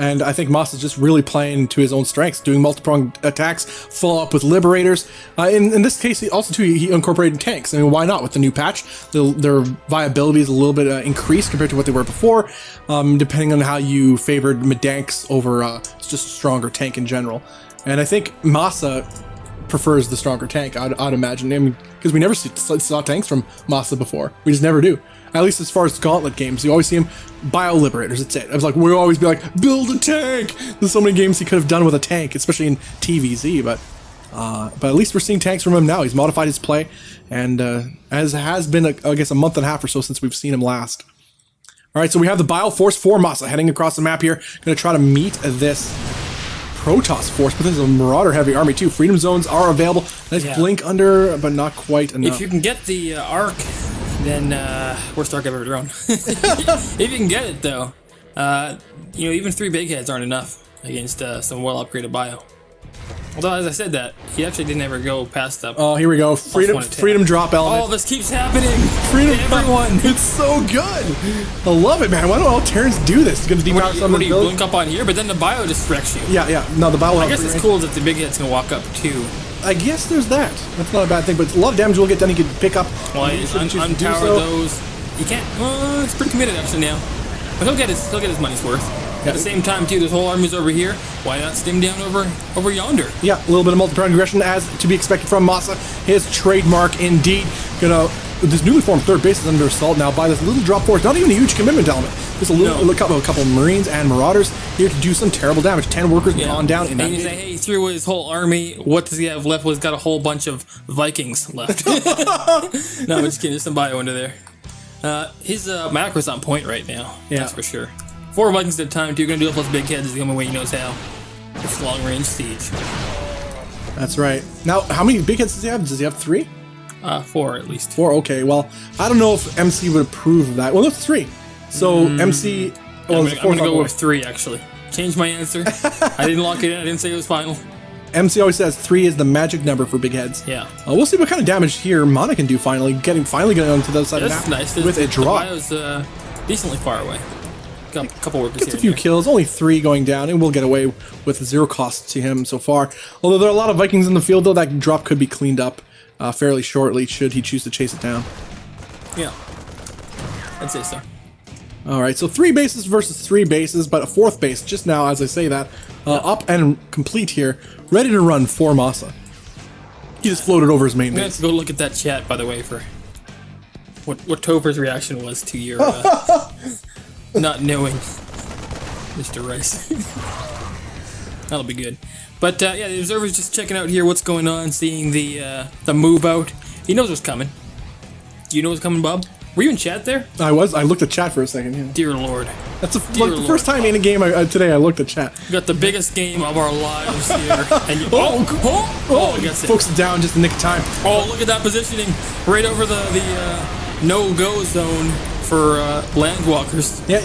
[SPEAKER 2] And I think MaSa's just really playing to his own strengths, doing multi-pronged attacks, follow up with Liberators. In this case, he incorporated tanks. I mean, why not? With the new patch, their viability is a little bit increased compared to what they were before, depending on how you favored Medanks over just a stronger tank in general. And I think MaSa prefers the stronger tank, I'd imagine. I mean, because we never saw tanks from MaSa before. We just never do. At least as far as Gauntlet games, you always see him bio-liberators. That's it. I was like, we'll always be like, build a tank. There's so many games he could have done with a tank, especially in TVZ. But at least we're seeing tanks from him now. He's modified his play, and as has been, I guess, a month and a half or so since we've seen him last. All right, so we have the Bio Force for MaSa heading across the map here. Going to try to meet this Protoss force, but this is a Marauder heavy army too. Freedom zones are available. Nice blink under, but not quite enough.
[SPEAKER 1] If you can get the arc, then worst arc I've ever drawn. If you can get it though, even 3 big heads aren't enough against some well upgraded bio. Although, as I said that, he actually didn't ever go past that.
[SPEAKER 2] Oh, here we go. Freedom drop element.
[SPEAKER 1] Oh, this keeps happening.
[SPEAKER 2] Freedom
[SPEAKER 1] everyone.
[SPEAKER 2] It's so good. I love it, man. Why don't all Terrans do this? It's going to depower some of the
[SPEAKER 1] you blink up on here, but then the bio just wrecks you.
[SPEAKER 2] Yeah. No, the bio will
[SPEAKER 1] I guess it's cool that the big head's going to walk up too.
[SPEAKER 2] I guess there's that. That's not a bad thing, but a lot of damage will get done. You can pick up.
[SPEAKER 1] Well, unpower those. You can't. It's pretty committed actually now. But he'll get his money's worth. At the same time, too, this whole army's over here. Why not stim down over yonder?
[SPEAKER 2] Yeah, a little bit of multi-pronged aggression as to be expected from MaSa. His trademark indeed. This newly formed third base is under assault now by this little drop force. Not even a huge commitment element. Just a couple of Marines and Marauders here to do some terrible damage. 10 workers gone down in that.
[SPEAKER 1] He threw his whole army. What does he have left? Well, he's got a whole bunch of Vikings left. No, I'm just kidding. There's some bio under there. His macro's on point right now. Yeah. That's for sure. 4 Vikings at a time, too. You're going to do it plus big heads is the only way he knows how. It's long-range siege.
[SPEAKER 2] That's right. Now, how many big heads does he have? Does he have 3?
[SPEAKER 1] 4 at least.
[SPEAKER 2] 4, okay. Well, I don't know if MC would approve of that. Well, that's 3. So MC...
[SPEAKER 1] I'm going to go with 3, actually. Change my answer. I didn't lock it in. I didn't say it was final.
[SPEAKER 2] MC always says 3 is the magic number for big heads.
[SPEAKER 1] Yeah.
[SPEAKER 2] We'll see what kind of damage here MaNa can do finally getting onto the other side of the map
[SPEAKER 1] nice.
[SPEAKER 2] with a drop.
[SPEAKER 1] The bio's decently far away. Got a couple workers
[SPEAKER 2] Gets a few kills, only 3 going down, and we'll get away with 0 cost to him so far. Although there are a lot of Vikings in the field, though, that drop could be cleaned up fairly shortly should he choose to chase it down.
[SPEAKER 1] Yeah, I'd say so.
[SPEAKER 2] All right, so 3 bases versus 3 bases, but a 4th base just now, as I say that, up and complete here, ready to run for MaSa. He just floated over his main base.
[SPEAKER 1] Let's go look at that chat, by the way, for what Topher's reaction was to your not knowing Mr. Rice. That'll be good. But the observer's just checking out here what's going on, seeing the move out. He knows what's coming. Do you know what's coming, Bob? Were you in chat there?
[SPEAKER 2] I was. I looked at chat for a second. Yeah.
[SPEAKER 1] Dear Lord.
[SPEAKER 2] That's the first time in a game today I looked at chat.
[SPEAKER 1] We got the biggest game of our lives here. And I guess
[SPEAKER 2] folks down just in the nick of time.
[SPEAKER 1] Oh, look at that positioning. Right over the no-go zone for landwalkers.
[SPEAKER 2] Yeah,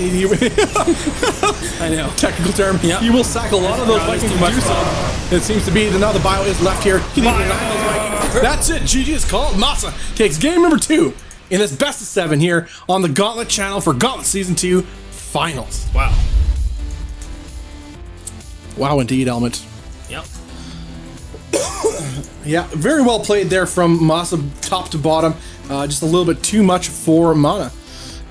[SPEAKER 1] I know.
[SPEAKER 2] Technical term.
[SPEAKER 1] Yeah.
[SPEAKER 2] You will sack a lot of those Vikings to do so. It seems to be that now the bio is left here. That's it. GG is called. MaSa takes game number 2 in this best of 7 here on the Gauntlet channel for Gauntlet Season 2 Finals.
[SPEAKER 1] Wow.
[SPEAKER 2] Wow, indeed, Element.
[SPEAKER 1] Yep.
[SPEAKER 2] Yeah, very well played there from MaSa top to bottom. Just a little bit too much for MaNa.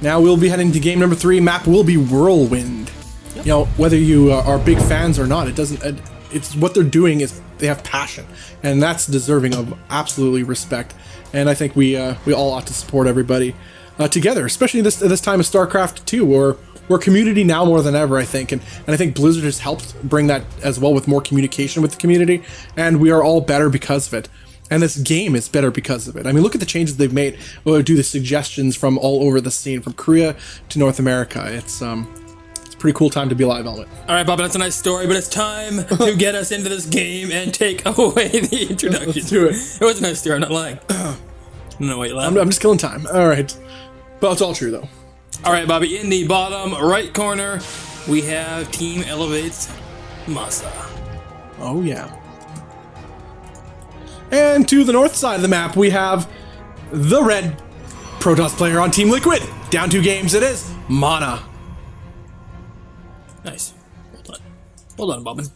[SPEAKER 2] Now we'll be heading to game number 3. Map will be Whirlwind. Yep. You know, whether you are big fans or not, it doesn't. It's what they're doing is they have passion, and that's deserving of absolutely respect. And I think we all ought to support everybody together, especially this time of StarCraft 2, where we're community now more than ever, I think. And I think Blizzard has helped bring that as well with more communication with the community, and we are all better because of it. And this game is better because of it. I mean, look at the changes they've made. We'll do the suggestions from all over the scene, from Korea to North America. It's a pretty cool time to be alive, Element.
[SPEAKER 1] All right, Bob, that's a nice story, but it's time to get us into this game and take away the introduction.
[SPEAKER 2] Let's do it.
[SPEAKER 1] It was a nice story, I'm not lying. I don't know why you're laughing.
[SPEAKER 2] I'm just killing time. All right. But it's all true, though.
[SPEAKER 1] All right, Bobby, in the bottom right corner, we have Team Elevate's MaSa.
[SPEAKER 2] Oh, yeah. And to the north side of the map, we have the red Protoss player on Team Liquid. Down 2 games, it is MaNa.
[SPEAKER 1] Nice. Well done. Hold on, Bobbin.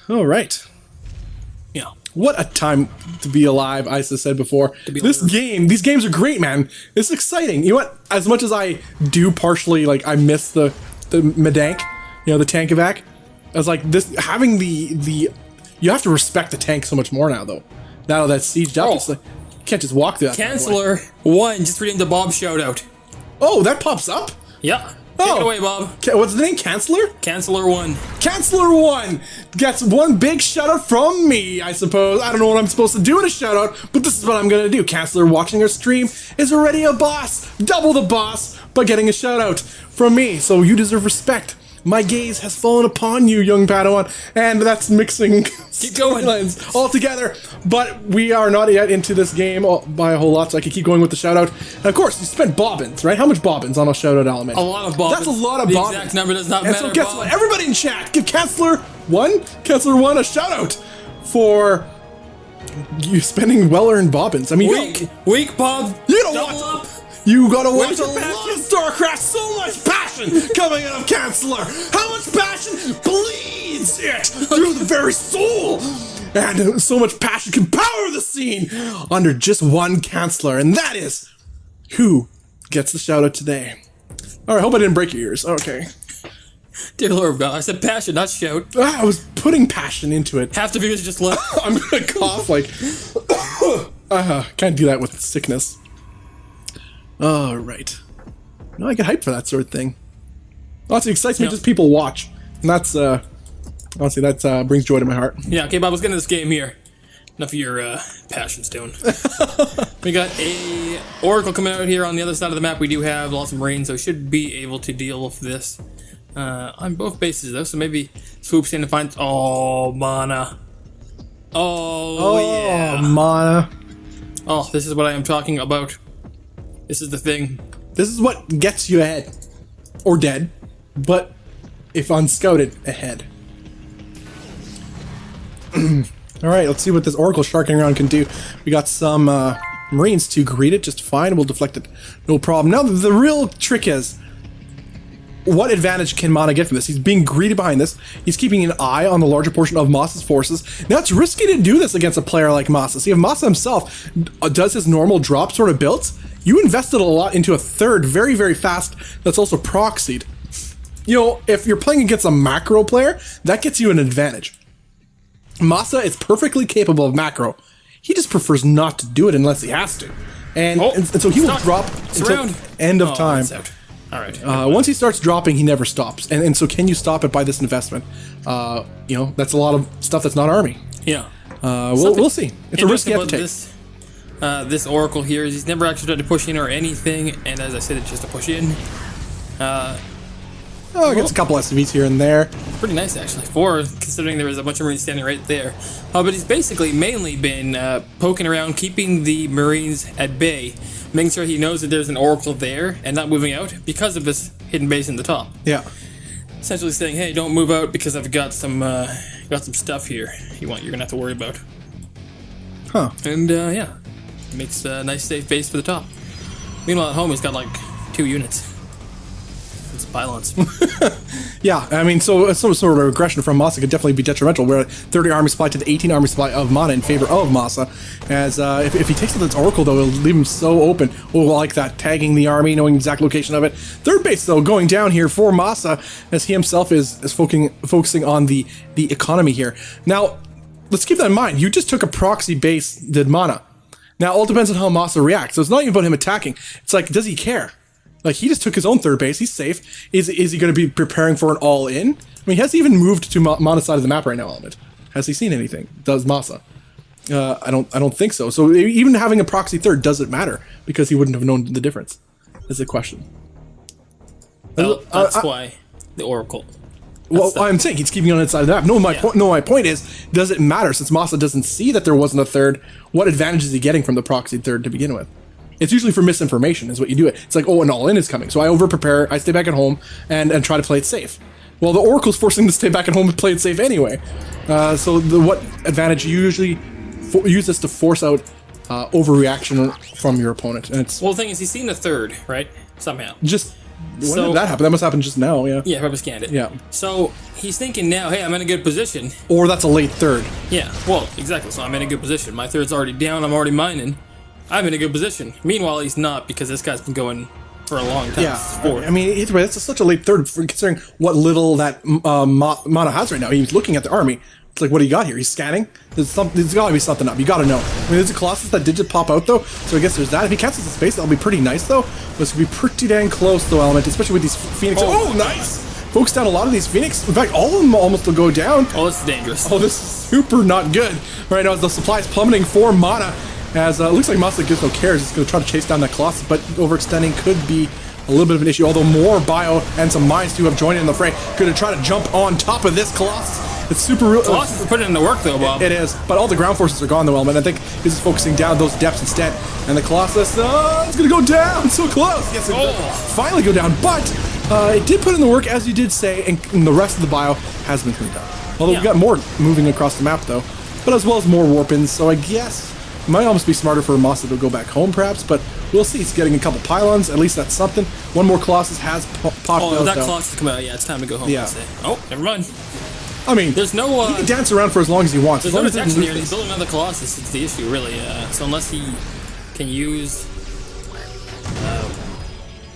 [SPEAKER 2] All right.
[SPEAKER 1] Yeah.
[SPEAKER 2] What a time to be alive, Isa said before. These games are great, man. It's exciting. You know what? As much as I do partially, like, I miss the Medank, you know, the Tankovac. I was like, this, having the you have to respect the tank so much more now, though. Now that's sieged up, it's like, you can't just walk through that.
[SPEAKER 1] Chancellor 1 just redeemed the Bob shoutout.
[SPEAKER 2] Oh, that pops up?
[SPEAKER 1] Yeah. Take it away, Bob.
[SPEAKER 2] What's the name? Chancellor?
[SPEAKER 1] Chancellor 1.
[SPEAKER 2] Chancellor 1 gets one big shout out from me, I suppose. I don't know what I'm supposed to do in a shout out, but this is what I'm going to do. Chancellor watching our stream is already a boss. Double the boss by getting a shout out from me. So you deserve respect. My gaze has fallen upon you, young Padawan, and that's mixing storylines all together. But we are not yet into this game by a whole lot, so I can keep going with the shout out. And of course, you spent bobbins, right? How much bobbins on a shout out element?
[SPEAKER 1] A lot of bobbins.
[SPEAKER 2] That's a lot of
[SPEAKER 1] the
[SPEAKER 2] bobbins.
[SPEAKER 1] The exact number does not
[SPEAKER 2] and
[SPEAKER 1] matter.
[SPEAKER 2] So guess what? Everybody in chat, give Chancellor 1 a shout out for you spending well-earned bobbins. I mean,
[SPEAKER 1] weak, Bob.
[SPEAKER 2] You don't
[SPEAKER 1] Double
[SPEAKER 2] want
[SPEAKER 1] up.
[SPEAKER 2] You gotta watch a lot of StarCraft. So much passion coming out of Chancellor. How much passion bleeds it through the very soul, and so much passion can power the scene under just one Chancellor, and that is who gets the shout out today. All right, hope I didn't break your ears. Okay.
[SPEAKER 1] Dear Lord of God, I said passion, not shout.
[SPEAKER 2] I was putting passion into it.
[SPEAKER 1] Half the viewers just left.
[SPEAKER 2] I'm gonna cough like. Can't do that with sickness. All right. No, I get hyped for that sort of thing. Honestly, it excites me just people watch. And that's, honestly, that brings joy to my heart.
[SPEAKER 1] Yeah, okay, Bob, let's get into this game here. Enough of your passion stone. We got a Oracle coming out here on the other side of the map. We do have lots of Marines, so should be able to deal with this on both bases, though. So maybe swoops in and finds... Oh, MaNa. Oh, yeah.
[SPEAKER 2] MaNa.
[SPEAKER 1] Oh, this is what I am talking about. This is the thing.
[SPEAKER 2] This is what gets you ahead. Or dead. But, if unscouted, ahead. Alright, let's see what this Oracle sharking around can do. We got some Marines to greet it just fine. We'll deflect it. No problem. Now, the real trick is, what advantage can MaNa get from this? He's being greeted behind this. He's keeping an eye on the larger portion of MaSa's forces. Now, it's risky to do this against a player like MaSa. See, if MaSa himself does his normal drop sort of builds, you invested a lot into a third very, very fast that's also proxied. You know, if you're playing against a macro player, that gets you an advantage. MaSa is perfectly capable of macro. He just prefers not to do it unless he has to. And so he will drop until end of time.
[SPEAKER 1] All right.
[SPEAKER 2] Once he starts dropping, he never stops. And so can you stop it by this investment? You know, that's a lot of stuff that's not army.
[SPEAKER 1] Yeah.
[SPEAKER 2] We'll see. It's a risk you have to take.
[SPEAKER 1] This Oracle here is he's never actually tried to push in or anything, and as I said, it's just a push in.
[SPEAKER 2] Gets a couple SCVs here and there.
[SPEAKER 1] Pretty nice, actually. 4, considering there was a bunch of Marines standing right there. But he's basically mainly been poking around, keeping the Marines at bay, making sure he knows that there's an Oracle there and not moving out because of this hidden base in the top.
[SPEAKER 2] Yeah.
[SPEAKER 1] Essentially saying, hey, don't move out because I've got some stuff here you're gonna have to worry about.
[SPEAKER 2] Huh.
[SPEAKER 1] And yeah, makes a nice safe base for the top. Meanwhile, at home he's got like 2 units. It's pylons.
[SPEAKER 2] Yeah, I mean, so some sort of regression from MaSa could definitely be detrimental. We're at 30 army supply to the 18 army supply of MaNa in favor of MaSa. As if he takes out this Oracle, though, it'll leave him so open. Oh, like that, tagging the army, knowing the exact location of it. Third base, though, going down here for MaSa, as he himself is focusing on the economy here. Now, let's keep that in mind. You just took a proxy base, did MaNa. Now, all depends on how MaSa reacts. So it's not even about him attacking. It's like, does he care? Like, he just took his own third base. He's safe. Is he going to be preparing for an all-in? I mean, has he even moved to MaNa's side of the map right now, Element? Has he seen anything? Does MaSa? I don't think so. So even having a proxy third doesn't matter because he wouldn't have known the difference. Is the question.
[SPEAKER 1] Well, that's why the Oracle.
[SPEAKER 2] Well, I'm saying he's keeping on inside of the map. My point is, does it matter since MaSa doesn't see that there wasn't a third? What advantage is he getting from the proxy third to begin with? It's usually for misinformation is what you do it. It's like, oh, an all-in is coming. So I over-prepare, I stay back at home, and try to play it safe. Well, the Oracle's forcing to stay back at home and play it safe anyway. So what advantage you usually use this to force out overreaction from your opponent. And it's
[SPEAKER 1] well, the thing is, he's seen a third, right? Somehow.
[SPEAKER 2] Just When did that happen? That must happen just now, yeah.
[SPEAKER 1] Yeah, whoever scanned it.
[SPEAKER 2] Yeah.
[SPEAKER 1] So he's thinking now, hey, I'm in a good position.
[SPEAKER 2] Or that's a late third.
[SPEAKER 1] Yeah, well, exactly. So I'm in a good position. My third's already down. I'm already mining. I'm in a good position. Meanwhile, he's not because this guy's been going for a long time.
[SPEAKER 2] Yeah. I mean, either way, that's such a late third considering what little that MaNa has right now. He's looking at the army. It's like, what do you got here? He's scanning. There's got to be something up. You got to know. I mean, there's a Colossus that did just pop out, though, so I guess there's that. If he cancels the space, that'll be pretty nice, though. But it's going to be pretty dang close, though, Element, especially with these Phoenix. Oh, nice! Focus down a lot of these Phoenix. In fact, all of them almost will go down.
[SPEAKER 1] Oh, this is dangerous.
[SPEAKER 2] Oh, this is super not good. Right now, as the supply is plummeting for MaNa, as it looks like MaSa gives no cares. He's going to try to chase down that Colossus, but overextending could be a little bit of an issue, although more bio and some mines too have joined in the fray. Going to try to jump on top of this Colossus. It's super real.
[SPEAKER 1] Colossus is putting in the work though, Bob.
[SPEAKER 2] It is, but all the ground forces are gone though, Element. I think he's just focusing down those depths instead. And the Colossus, it's going to go down. So close. Yes, it does finally go down, but it did put in the work, as you did say, and the rest of the bio has been cleaned up. Although we got more moving across the map though, but as well as more warp-ins, so I guess it might almost be smarter for MaSa to go back home, perhaps, but we'll see. He's getting a couple pylons. At least that's something. One more Colossus has popped out.
[SPEAKER 1] Oh, that Colossus come out. Yeah, it's time to go home.
[SPEAKER 2] Yeah.
[SPEAKER 1] Oh, never mind.
[SPEAKER 2] I mean,
[SPEAKER 1] there's no.
[SPEAKER 2] He can dance around for as long as he wants.
[SPEAKER 1] There's no detection here. He's building another Colossus. It's the issue, really. So unless he can use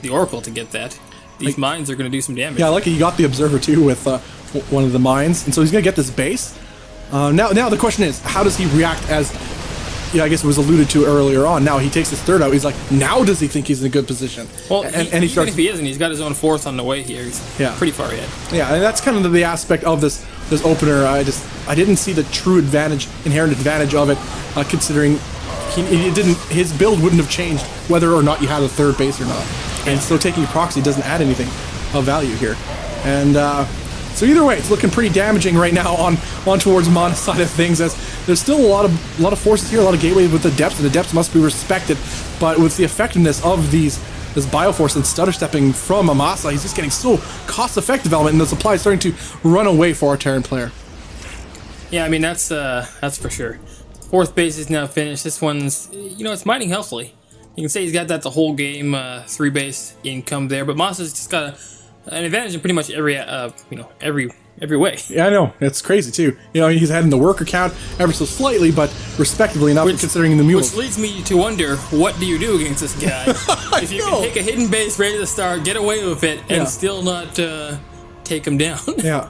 [SPEAKER 1] the Oracle to get that, these mines are going to do some damage.
[SPEAKER 2] Yeah, I like it. You got the Observer too with one of the mines, and so he's going to get this base. Now the question is, how does he react as, I guess it was alluded to earlier on. Now he takes his third out. He's like, now does he think he's in a good position?
[SPEAKER 1] Well, and he starts, even if he isn't, he's got his own fourth on the way here. He's pretty far ahead.
[SPEAKER 2] Yeah, and that's kind of the aspect of this opener. I didn't see the true inherent advantage of it, considering his build wouldn't have changed whether or not you had a third base or not. And so taking a proxy doesn't add anything of value here. And so either way, it's looking pretty damaging right now on towards MaNa's side of things, as there's still a lot of forces here, a lot of gateway with the depths, and the depths must be respected. But with the effectiveness of this Bioforce and stutter stepping from MaSa, he's just getting so cost-effective element, and the supply is starting to run away for our Terran player.
[SPEAKER 1] Yeah, I mean that's for sure. Fourth base is now finished. This one's, it's mining healthily. You can say he's got that the whole game, 3 base income there, but MaSa's just got an advantage in pretty much every way.
[SPEAKER 2] Yeah, I know. It's crazy too. He's had in the worker count ever so slightly, but respectably enough considering the mules.
[SPEAKER 1] Which leads me to wonder, what do you do against this guy? If you can take a hidden base ready to start, get away with it, and still not take him down.
[SPEAKER 2] Yeah.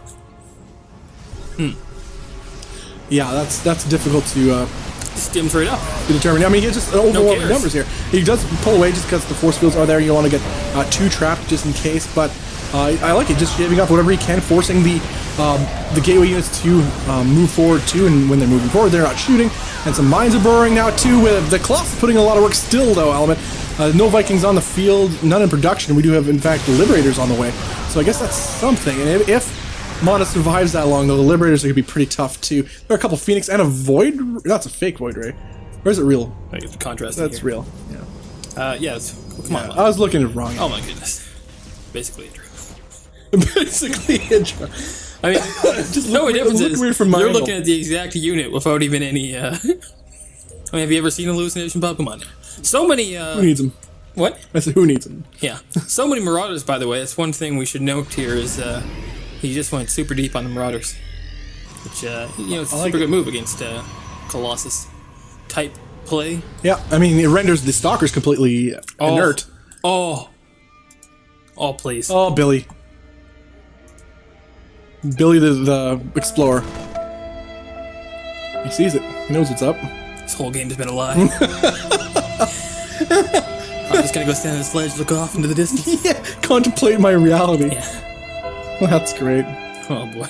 [SPEAKER 2] Yeah, that's difficult to
[SPEAKER 1] Stims right up.
[SPEAKER 2] To determine. I mean, he has just overwhelming numbers here. He does pull away just because the force fields are there. You want to get 2 trapped just in case, but I like it. Just giving up whatever he can, forcing the gateway units to move forward too. And when they're moving forward, they're not shooting. And some mines are burrowing now too. With the Colossus putting a lot of work still, though. Element. No Vikings on the field, none in production. We do have, in fact, the Liberators on the way. So I guess that's something. And if MaNa survives that long, though, the Liberators are going to be pretty tough too. There are a couple Phoenix and a Void. That's a fake Void Ray. Or is it real?
[SPEAKER 1] I get the contrast.
[SPEAKER 2] That's
[SPEAKER 1] here.
[SPEAKER 2] Real. Yeah.
[SPEAKER 1] Yeah. Come on.
[SPEAKER 2] I was looking at it wrong.
[SPEAKER 1] Oh my goodness. Basically a true.
[SPEAKER 2] Basically a true.
[SPEAKER 1] I mean, just no difference is
[SPEAKER 2] weird from my
[SPEAKER 1] you're
[SPEAKER 2] angle.
[SPEAKER 1] looking at the exact unit without even any. I mean, have you ever seen hallucination pop? Come on. So many.
[SPEAKER 2] Who needs them?
[SPEAKER 1] What?
[SPEAKER 2] I said, who needs them?
[SPEAKER 1] Yeah. So many Marauders, by the way. That's one thing we should note here is he just went super deep on the Marauders, which it's a super good move against Colossus type play.
[SPEAKER 2] Yeah, I mean it renders the Stalkers completely inert.
[SPEAKER 1] Oh, please.
[SPEAKER 2] Oh, Billy. Billy the Explorer. He sees it. He knows what's up.
[SPEAKER 1] This whole game has been a lie. I'm just gonna go stand on this ledge, look off into the distance.
[SPEAKER 2] Yeah, contemplate my reality.
[SPEAKER 1] Yeah.
[SPEAKER 2] Well, that's great.
[SPEAKER 1] Oh boy.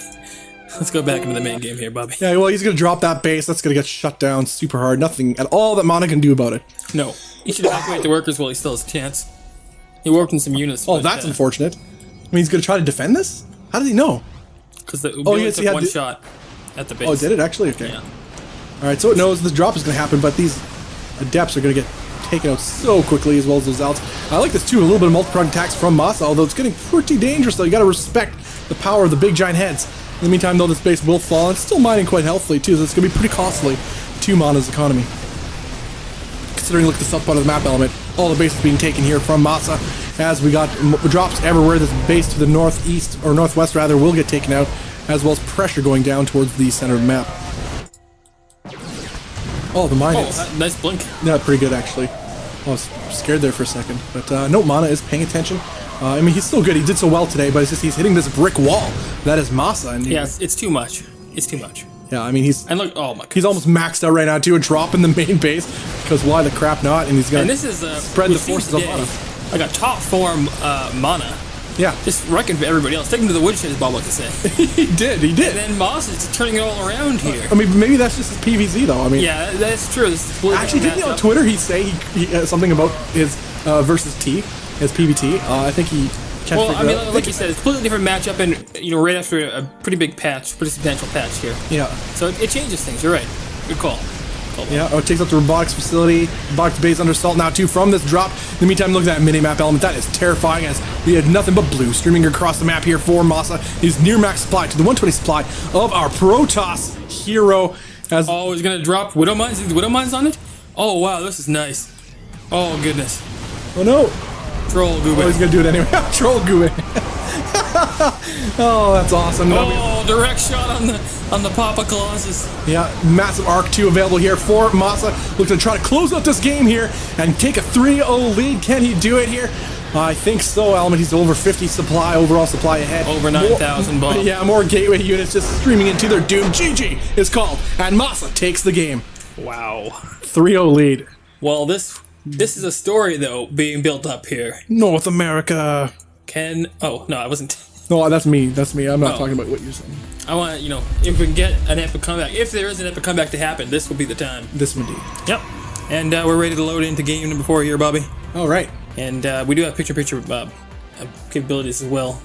[SPEAKER 1] Let's go back into the main game here, Bobby.
[SPEAKER 2] Yeah, well, he's gonna drop that base. That's gonna get shut down super hard. Nothing at all that MaNa can do about it.
[SPEAKER 1] No. He should evacuate the workers while he still has a chance. He worked in some units.
[SPEAKER 2] Oh, that's unfortunate. I mean, he's gonna try to defend this? How does he know?
[SPEAKER 1] Because the Ubi took one shot at the base.
[SPEAKER 2] Oh, did it actually? Okay.
[SPEAKER 1] Yeah.
[SPEAKER 2] Alright, so it knows the drop is gonna happen, but these adepts are gonna get taken out so quickly, as well as those outs. I like this too, a little bit of multi-pronged attacks from MaSa, although it's getting pretty dangerous though. You gotta respect the power of the big giant heads. In the meantime though, this base will fall, and it's still mining quite healthily too, so it's gonna be pretty costly to MaNa's economy. Considering, look at the south part of the map, Element, all the bases being taken here from MaSa, as we got drops everywhere. This base to the northeast, or northwest rather, will get taken out, as well as pressure going down towards the center of the map. Oh, the mine is.
[SPEAKER 1] Nice blink.
[SPEAKER 2] Yeah, pretty good actually. I was scared there for a second, but no, MaNa is paying attention. I mean, he's still good. He did so well today, but it's just he's hitting this brick wall. That is MaSa. And
[SPEAKER 1] yeah, it's too much. It's too much.
[SPEAKER 2] Yeah, I mean, he's...
[SPEAKER 1] And look, oh my God.
[SPEAKER 2] He's almost maxed out right now, too, and dropping the main base, because why the crap not? And he's going to spread the forces of MaNa.
[SPEAKER 1] I got top form MaNa.
[SPEAKER 2] Yeah.
[SPEAKER 1] Just wrecking for everybody else. Taking to the woodshed, as Bob likes to say.
[SPEAKER 2] He did.
[SPEAKER 1] And then MaSa is just turning it all around here.
[SPEAKER 2] I mean, maybe that's just his PVZ, though. I mean...
[SPEAKER 1] Yeah, that's true. This is
[SPEAKER 2] actually, didn't he on Twitter, he say he something about his versus T, his PVT? I think he...
[SPEAKER 1] Well, I mean, like you said, it's a completely different matchup, and you know, right after a pretty big patch, pretty substantial patch here.
[SPEAKER 2] Yeah.
[SPEAKER 1] So it changes things. You're right. Good call.
[SPEAKER 2] Yeah. Oh, it takes up the robotics facility. Robotics base under assault now too from this drop. In the meantime, look at that mini-map element. That is terrifying, as we had nothing but blue streaming across the map here for MaSa. He's near max supply to the 120 supply of our Protoss hero. As
[SPEAKER 1] he's gonna drop Widow Mines. Widow Mines on it. Oh wow, this is nice. Oh goodness.
[SPEAKER 2] Oh no.
[SPEAKER 1] Troll Gube.
[SPEAKER 2] Oh, he's gonna do it anyway. Troll Gube. Oh, that's awesome.
[SPEAKER 1] Oh, direct shot on the Papa Colossus.
[SPEAKER 2] Yeah, massive Arc 2 available here for MaSa. Looks to try to close out this game here and take a 3-0 lead. Can he do it here? I think so, Element. He's over 50 supply, overall supply ahead.
[SPEAKER 1] Over 9,000 Bob.
[SPEAKER 2] Yeah, more gateway units just streaming into their doom. GG is called, and MaSa takes the game.
[SPEAKER 1] Wow.
[SPEAKER 2] 3-0 lead.
[SPEAKER 1] Well, this is a story, though, being built up here.
[SPEAKER 2] North America.
[SPEAKER 1] Oh, no, I wasn't.
[SPEAKER 2] No, that's me. That's me. I'm not talking about what you're saying.
[SPEAKER 1] I want, if we can get an epic comeback, if there is an epic comeback to happen, this will be the time.
[SPEAKER 2] This indeed.
[SPEAKER 1] Yep. And we're ready to load into game number 4 here, Bobby.
[SPEAKER 2] All right.
[SPEAKER 1] And we do have picture-picture capabilities as well.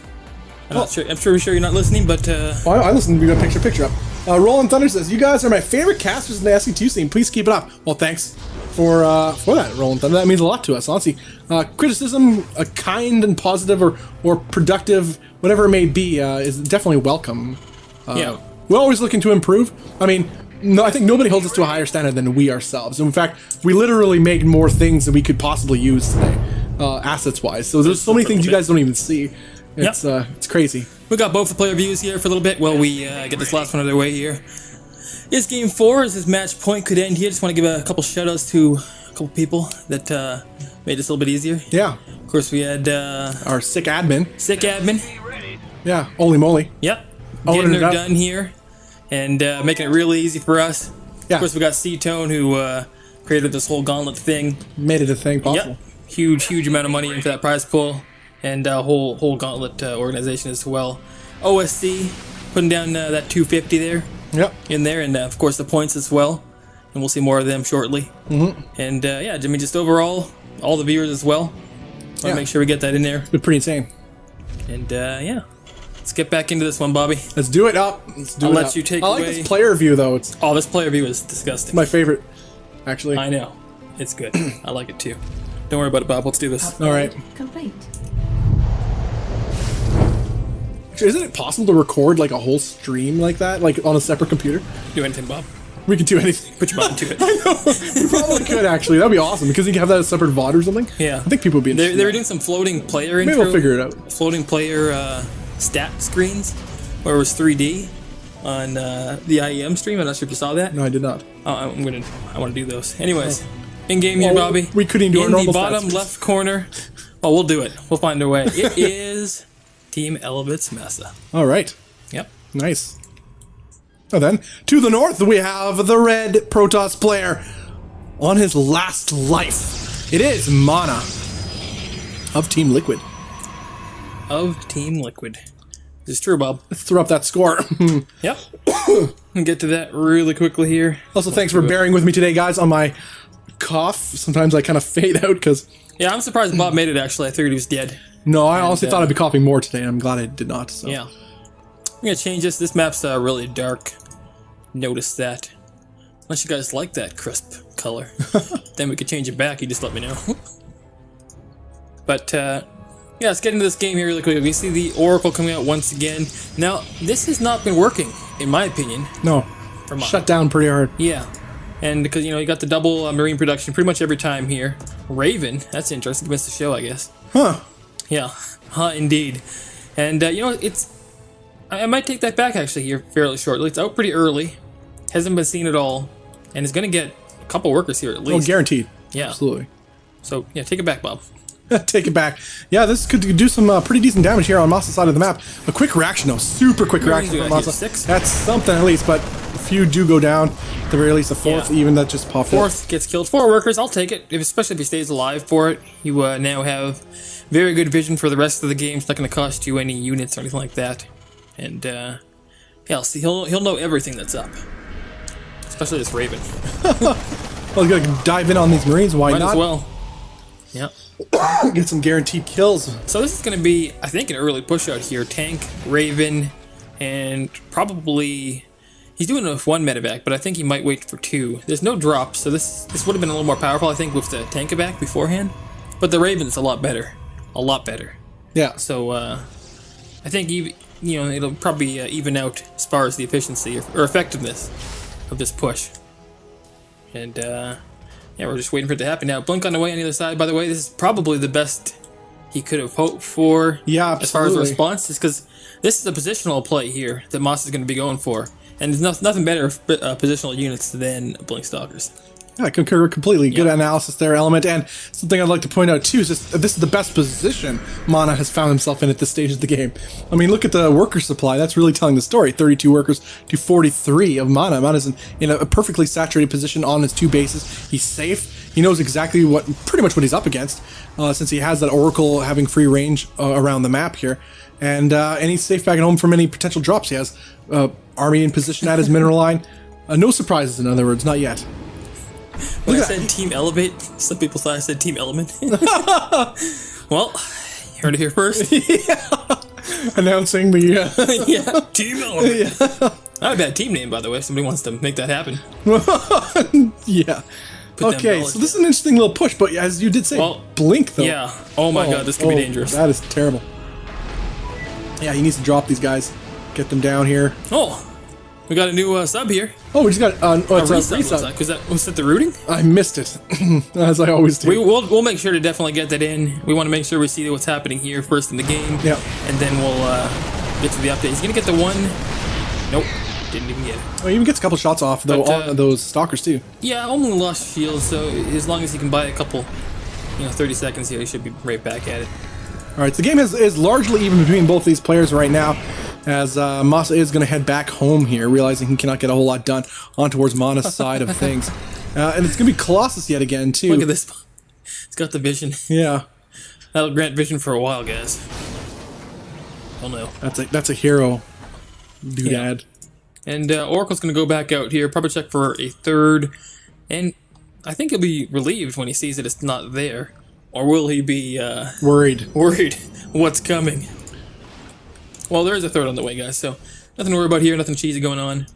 [SPEAKER 1] I'm sure you're not listening, but...
[SPEAKER 2] I listened. We got picture up. Roland Thunder says, "You guys are my favorite casters in the SC2 scene. Please keep it up." Well, thanks for that, Roland Thunder. That means a lot to us, honestly. Criticism, a kind and positive or productive, whatever it may be, is definitely welcome.
[SPEAKER 1] Yeah.
[SPEAKER 2] We're always looking to improve. I mean, no, I think nobody holds us to a higher standard than we ourselves. In fact, we literally made more things than we could possibly use today, assets-wise. So there's so many things you guys don't even see. It's crazy.
[SPEAKER 1] We got both the player views here for a little bit while we get this last one out of the way here. It's game 4 as this match point could end here. Just want to give a couple shout-outs to a couple people that made this a little bit easier.
[SPEAKER 2] Yeah.
[SPEAKER 1] Of course, we had...
[SPEAKER 2] our sick admin.
[SPEAKER 1] Sick admin.
[SPEAKER 2] Yeah, holy moly.
[SPEAKER 1] Yep. Getting her done here and making it really easy for us.
[SPEAKER 2] Yeah.
[SPEAKER 1] Of course, we got C-Tone who created this whole Gauntlet thing.
[SPEAKER 2] Made it a thing possible.
[SPEAKER 1] Yep. Huge amount of money into that prize pool. And whole Gauntlet organization as well. OSC putting down that 250 there.
[SPEAKER 2] Yep.
[SPEAKER 1] In there, and of course the points as well. And we'll see more of them shortly.
[SPEAKER 2] Mm-hmm.
[SPEAKER 1] And yeah, I mean, just overall, all the viewers as well. Want to make sure we get that in there.
[SPEAKER 2] It's been pretty insane.
[SPEAKER 1] And yeah, let's get back into this one, Bobby.
[SPEAKER 2] Let's do it up.
[SPEAKER 1] I'll let you take away.
[SPEAKER 2] I like this player view though.
[SPEAKER 1] This player view is disgusting.
[SPEAKER 2] My favorite, actually.
[SPEAKER 1] I know. It's good. I like it too. Don't worry about it, Bob. Let's do this.
[SPEAKER 2] All right.
[SPEAKER 3] Complete.
[SPEAKER 2] Isn't it possible to record like a whole stream like that, like on a separate computer?
[SPEAKER 1] Do anything, Bob.
[SPEAKER 2] We can do anything.
[SPEAKER 1] Put your mind to it.
[SPEAKER 2] I know. We probably could actually. That'd be awesome because you can have that as separate VOD or something.
[SPEAKER 1] Yeah.
[SPEAKER 2] I think people would be interested.
[SPEAKER 1] They were doing some floating player
[SPEAKER 2] Maybe we'll figure it out.
[SPEAKER 1] Floating player stat screens where it was 3D on the IEM stream. I'm not sure if you saw that.
[SPEAKER 2] No, I did not.
[SPEAKER 1] I want to do those. Anyways, in game here, Bobby.
[SPEAKER 2] We couldn't do our normal
[SPEAKER 1] in the bottom left corner. Oh, we'll do it. We'll find our way. It is Team Elevate's MaSa.
[SPEAKER 2] All right.
[SPEAKER 1] Yep.
[SPEAKER 2] Nice. And then, to the north, we have the red Protoss player on his last life. It is MaNa of Team Liquid.
[SPEAKER 1] This is true, Bob.
[SPEAKER 2] Let's throw up that score.
[SPEAKER 1] Yep. And get to that really quickly here.
[SPEAKER 2] Also, thanks for bearing with me today, guys, on my cough. Sometimes I kind of fade out because...
[SPEAKER 1] Yeah, I'm surprised Bob made it, actually. I figured he was dead.
[SPEAKER 2] No, I honestly thought I'd be coughing more today, and I'm glad I did not. So.
[SPEAKER 1] Yeah. I'm going to change this. This map's really dark. Notice that. Unless you guys like that crisp color. Then we could change it back. You just let me know. But, yeah, let's get into this game here really quick. We see the Oracle coming out once again. Now, this has not been working, in my opinion.
[SPEAKER 2] No. Shut down pretty hard.
[SPEAKER 1] Yeah. And because, you got the double marine production pretty much every time here. Raven, that's interesting. Missed the show, I guess.
[SPEAKER 2] Huh.
[SPEAKER 1] Yeah, indeed. And, I might take that back, actually, here fairly shortly. It's out pretty early. Hasn't been seen at all. And is going to get a couple workers here at least.
[SPEAKER 2] Oh, guaranteed.
[SPEAKER 1] Yeah.
[SPEAKER 2] Absolutely.
[SPEAKER 1] So, yeah, take it back, Bob.
[SPEAKER 2] Take it back. Yeah, this could do some pretty decent damage here on MaSa's side of the map. A quick reaction, though. Super quick reaction from MaSa.
[SPEAKER 1] 6?
[SPEAKER 2] That's something at least, but a few do go down. At the very least, the fourth even that just popped up.
[SPEAKER 1] Fourth gets killed. 4 workers, I'll take it. Especially if he stays alive for it. You now have very good vision for the rest of the game. It's not going to cost you any units or anything like that. And, yeah, see, he'll know everything that's up. Especially this Raven.
[SPEAKER 2] Well, you gotta dive in on these Marines. Why
[SPEAKER 1] Might
[SPEAKER 2] not?
[SPEAKER 1] as well. Yeah.
[SPEAKER 2] Get some guaranteed kills.
[SPEAKER 1] So this is going to be, I think, an early push out here. Tank, Raven, and probably... He's doing it with 1 medevac, but I think he might wait for 2. There's no drop, so this would have been a little more powerful, I think, with the tank evac beforehand. But the Raven's a lot better. A lot better.
[SPEAKER 2] Yeah.
[SPEAKER 1] So, I think, it'll probably even out as far as the efficiency or effectiveness of this push. And, yeah, we're just waiting for it to happen now. Blink on the way on the other side, by the way. This is probably the best he could have hoped for.
[SPEAKER 2] Yeah,
[SPEAKER 1] as far as the
[SPEAKER 2] absolutely.
[SPEAKER 1] response, is because this is a positional play here that MaSa is going to be going for. And there's nothing better positional units than Blink Stalkers.
[SPEAKER 2] Yeah, I concur completely. Good analysis there, Element. And something I'd like to point out, too, is just this is the best position MaNa has found himself in at this stage of the game. I mean, look at the worker supply. That's really telling the story. 32 workers to 43 of MaNa. MaNa's in a perfectly saturated position on his 2 bases. He's safe. He knows exactly pretty much what he's up against, since he has that Oracle having free range around the map here. And he's safe back at home from any potential drops. He has army in position at his mineral line. No surprises, in other words, not yet.
[SPEAKER 1] When I said Team Elevate, some people thought I said Team Element. Well, you heard it here first.
[SPEAKER 2] Announcing the...
[SPEAKER 1] Yeah, Team Element. Not a bad team name, by the way. If somebody wants to make that happen.
[SPEAKER 2] Yeah.
[SPEAKER 1] Put
[SPEAKER 2] Okay, so this is an interesting little push, but as you did say, Blink, though.
[SPEAKER 1] Yeah. Oh my god, this could be dangerous.
[SPEAKER 2] That is terrible. Yeah, he needs to drop these guys. Get them down here.
[SPEAKER 1] Oh, we got a new sub here.
[SPEAKER 2] Oh, we just got it's a
[SPEAKER 1] resub. Was that the routing?
[SPEAKER 2] I missed it, as I always do.
[SPEAKER 1] We'll make sure to definitely get that in. We want to make sure we see what's happening here first in the game.
[SPEAKER 2] Yeah.
[SPEAKER 1] And then we'll get to the update. He's going to get the 1. Nope. Didn't even get it.
[SPEAKER 2] Oh, he even gets a couple shots off, though, on those stalkers, too.
[SPEAKER 1] Yeah, only lost shields, so as long as he can buy a couple, 30 seconds here, he should be right back at it.
[SPEAKER 2] All right, so the game is largely even between both these players right now, as MaSa is going to head back home here, realizing he cannot get a whole lot done on towards MaNa's side of things. And it's going to be Colossus yet again, too.
[SPEAKER 1] Look at this. It's got the vision.
[SPEAKER 2] Yeah.
[SPEAKER 1] That'll grant vision for a while, guys. Oh, no.
[SPEAKER 2] That's a hero, doodad.
[SPEAKER 1] Yeah. And Oracle's going to go back out here, probably check for a 3rd. And I think he'll be relieved when he sees that it's not there. Or will he be
[SPEAKER 2] worried?
[SPEAKER 1] Worried what's coming? Well, there is a 3rd on the way, guys, so nothing to worry about here, nothing cheesy going on.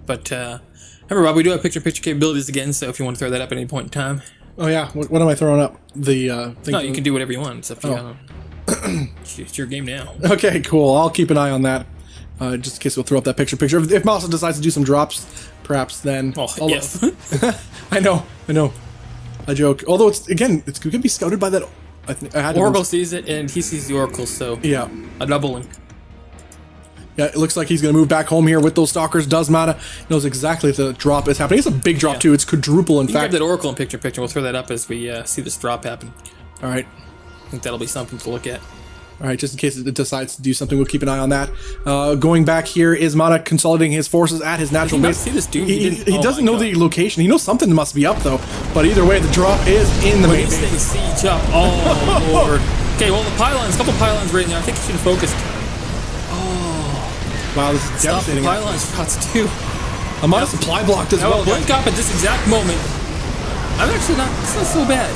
[SPEAKER 1] But remember, Rob, we do have picture-in-picture capabilities again, so if you want to throw that up at any point in time.
[SPEAKER 2] Oh, yeah. What am I throwing up? The thing?
[SPEAKER 1] No, you can do whatever you want. It's up to you. It's your game now.
[SPEAKER 2] Okay, cool. I'll keep an eye on that. Just in case we'll throw up that picture. If MaSa decides to do some drops, perhaps then...
[SPEAKER 1] Oh, yes.
[SPEAKER 2] I know. A joke. Although it's going to be scouted by that...
[SPEAKER 1] Oracle sees it, and he sees the Oracle, so...
[SPEAKER 2] Yeah.
[SPEAKER 1] A doubling.
[SPEAKER 2] Yeah, it looks like he's going to move back home here with those stalkers. Does MaNa knows exactly if the drop is happening. It's a big drop, too. It's quadruple, in fact.
[SPEAKER 1] Grab that Oracle in picture-in-picture. We'll throw that up as we see this drop happen.
[SPEAKER 2] All right.
[SPEAKER 1] I think that'll be something to look at.
[SPEAKER 2] All right, just in case it decides to do something, we'll keep an eye on that. Going back here is MaNa consolidating his forces at his natural base.
[SPEAKER 1] See this dude?
[SPEAKER 2] He doesn't know the location. He knows something must be up, though. But either way, the drop is in the main base.
[SPEAKER 1] He's staying siege up. Oh, Lord. Okay, well, the pylons, a couple pylons right now. I think he should have focused. Oh.
[SPEAKER 2] Wow, this is devastating.
[SPEAKER 1] Stop the pylon shots, too.
[SPEAKER 2] MaNa supply blocked as well.
[SPEAKER 1] Blink up at this exact moment. It's not so bad.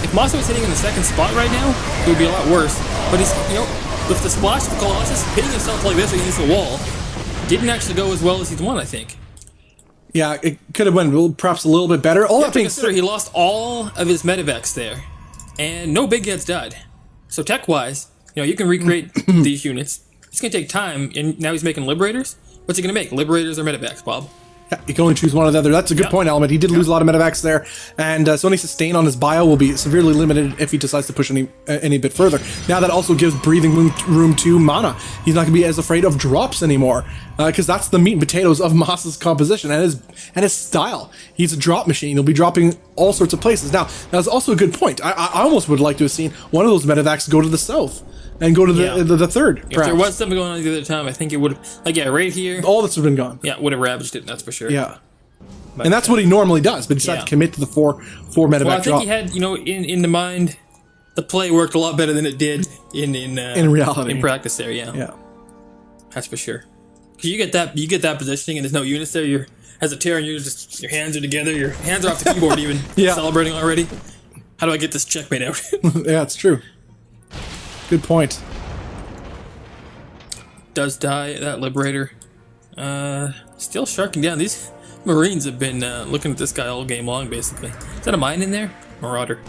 [SPEAKER 1] If MaSa was hitting in the 2nd spot right now, it would be a lot worse. But he's, with the splash of the Colossus, hitting himself like this against the wall, didn't actually go as well as he'd won, I think.
[SPEAKER 2] Yeah, it could have went perhaps a little bit better. All that being said,
[SPEAKER 1] he lost all of his medevacs there, and no big heads died. So tech-wise, you can recreate these units. It's going to take time, and now he's making Liberators. What's he going to make? Liberators or medevacs, Bob?
[SPEAKER 2] Yeah, you can only choose one or the other. That's a good point, Element. He did lose a lot of medevacs there, and so any sustain on his bio will be severely limited if he decides to push any bit further. Now that also gives breathing room to MaNa. He's not going to be as afraid of drops anymore, because that's the meat and potatoes of MaSa's composition and his style. He's a drop machine. He'll be dropping all sorts of places. Now, that's also a good point. I almost would like to have seen one of those medevacs go to the south. And go to the third.
[SPEAKER 1] If there was something going on the other time, I think it would have, like, right here.
[SPEAKER 2] All this would have been gone.
[SPEAKER 1] Yeah, would have ravaged it, that's for sure.
[SPEAKER 2] Yeah. But, and that's what he normally does, but he decided to commit to the four medevac
[SPEAKER 1] well, I think
[SPEAKER 2] drop.
[SPEAKER 1] he had, in the mind, the play worked a lot better than it did in
[SPEAKER 2] reality.
[SPEAKER 1] In practice there, yeah.
[SPEAKER 2] Yeah.
[SPEAKER 1] That's for sure. Because you get that positioning and there's no units there, you're as a Terran, your hands are together, your hands are off the keyboard even, celebrating already. How do I get this checkmate out?
[SPEAKER 2] Yeah, it's true. Good point.
[SPEAKER 1] Does die, that Liberator. Still sharking down. These Marines have been looking at this guy all game long, basically. Is that a mine in there? Marauder.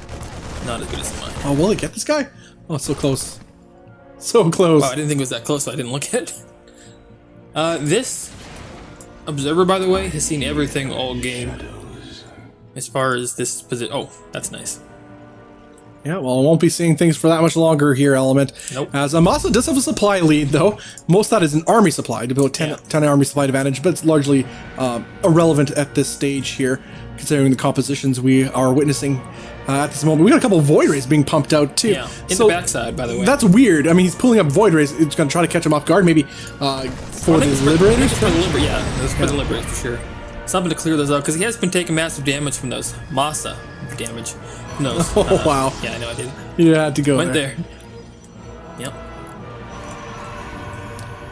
[SPEAKER 1] Not as good as a mine.
[SPEAKER 2] Oh, will it get this guy? Oh, so close. So close.
[SPEAKER 1] Wow, I didn't think it was that close, so I didn't look at it. This Observer, by the way, has seen everything all game. As far as this position. Oh, that's nice.
[SPEAKER 2] Yeah, well, I won't be seeing things for that much longer here, Element.
[SPEAKER 1] Nope.
[SPEAKER 2] As MaSa does have a supply lead, though. Most of that is an army supply, to build 10 army supply advantage, but it's largely irrelevant at this stage here, considering the compositions we are witnessing at this moment. We got a couple of Void Rays being pumped out, too.
[SPEAKER 1] Yeah, in the backside, by the way.
[SPEAKER 2] That's weird. I mean, he's pulling up Void Rays. It's going to try to catch him off guard, maybe for the Liberators?
[SPEAKER 1] For the Liberators, for sure. Something to clear those out, because he has been taking massive damage from those MaSa damage. No.
[SPEAKER 2] Oh, wow.
[SPEAKER 1] Yeah, I know I did.
[SPEAKER 2] You had to go
[SPEAKER 1] Went there. Yep.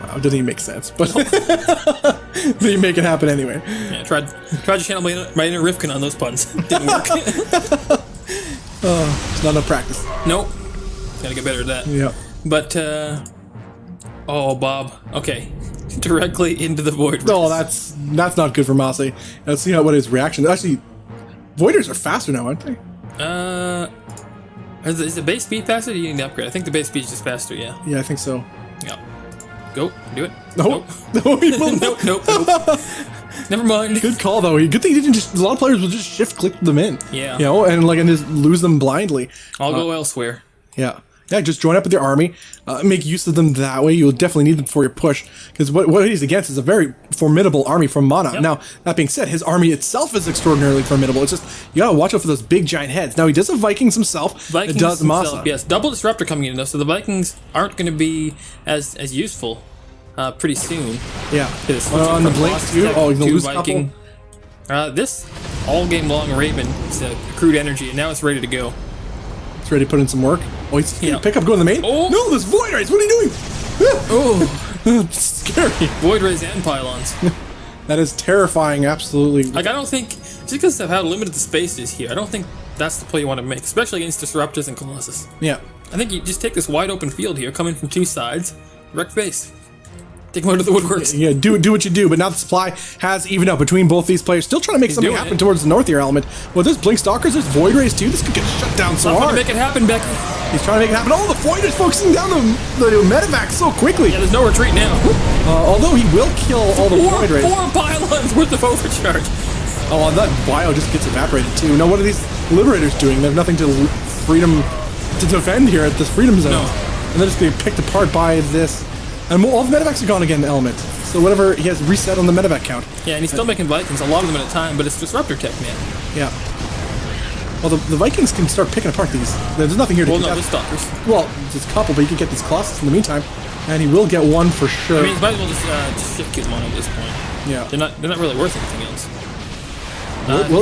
[SPEAKER 2] Wow, doesn't even make sense, but but you make it happen anyway.
[SPEAKER 1] Yeah, tried to channel my inner Rifkin on those puns. Didn't work.
[SPEAKER 2] It's not enough practice.
[SPEAKER 1] Nope. Gotta get better at that.
[SPEAKER 2] Yeah.
[SPEAKER 1] But, oh, Bob. Okay. Directly into the Void Rays.
[SPEAKER 2] No, that's not good for MaSa. Let's see what his reaction is. Actually, Voiders are faster now, aren't they?
[SPEAKER 1] Is the base speed faster or do you need to upgrade? I think the base speed is just faster, yeah.
[SPEAKER 2] Yeah, I think so.
[SPEAKER 1] Yeah. Go. Do it.
[SPEAKER 2] Nope.
[SPEAKER 1] Nope. Nope. Never mind.
[SPEAKER 2] Good call, though. Good thing he didn't just... A lot of players will just shift-click them in.
[SPEAKER 1] Yeah.
[SPEAKER 2] You know, and just lose them blindly.
[SPEAKER 1] I'll go elsewhere.
[SPEAKER 2] Yeah. Yeah, just join up with your army, make use of them that way. You'll definitely need them for your push, because what he's against is a very formidable army from MaNa.
[SPEAKER 1] Yep.
[SPEAKER 2] Now, that being said, his army itself is extraordinarily formidable. It's just, you gotta watch out for those big giant heads. Now, he does have Vikings himself. It does MaSa.
[SPEAKER 1] Yes, double Disruptor coming in, though, so the Vikings aren't going to be as useful pretty soon.
[SPEAKER 2] Yeah. On the blink, too. Oh, he's going to lose
[SPEAKER 1] Viking. This all game long Raven is accrued energy, and now it's ready to go.
[SPEAKER 2] It's ready to put in some work. Oh, he's pick up going to the main.
[SPEAKER 1] Oh.
[SPEAKER 2] No, there's Void Rays. What are you doing?
[SPEAKER 1] Oh,
[SPEAKER 2] it's scary.
[SPEAKER 1] Void Rays and Pylons.
[SPEAKER 2] That is terrifying, absolutely.
[SPEAKER 1] Like, I don't think, just because of how limited the space is here, I don't think that's the play you want to make, especially against Disruptors and Colossus.
[SPEAKER 2] Yeah.
[SPEAKER 1] I think you just take this wide open field here, come in from two sides, wreck base. Take him out of the woodworks.
[SPEAKER 2] Yeah, do what you do, but now the supply has evened out between both these players. Still trying to make something happen towards the north here, Element. Well, there's Blink Stalkers, there's Void Rays too. This could get shut down so hard.
[SPEAKER 1] Trying to make it happen, Becky.
[SPEAKER 2] He's trying to make it happen. Oh, the Void is focusing down the medevac so quickly.
[SPEAKER 1] Yeah, there's no retreat now.
[SPEAKER 2] Although he will kill all the Void Rays.
[SPEAKER 1] 4 pylons worth of overcharge.
[SPEAKER 2] Oh, and that bio just gets evaporated too. Now, what are these Liberators doing? They have nothing to freedom to defend here at this freedom zone.
[SPEAKER 1] No.
[SPEAKER 2] And they're just being picked apart by this. And all the medevacs are gone again, Element. So whatever, he has reset on the medevac count.
[SPEAKER 1] Yeah, and he's still making Vikings, a lot of them at a time, but it's Disruptor tech, man.
[SPEAKER 2] Yeah. Well, the Vikings can start picking apart these. There's nothing here to
[SPEAKER 1] Well, no, there's Stalkers.
[SPEAKER 2] Well, there's a couple, but you can get these Colossus in the meantime. And he will get one for sure.
[SPEAKER 1] I mean, you might as well just shift kill one at this point.
[SPEAKER 2] Yeah.
[SPEAKER 1] They're not really worth anything else.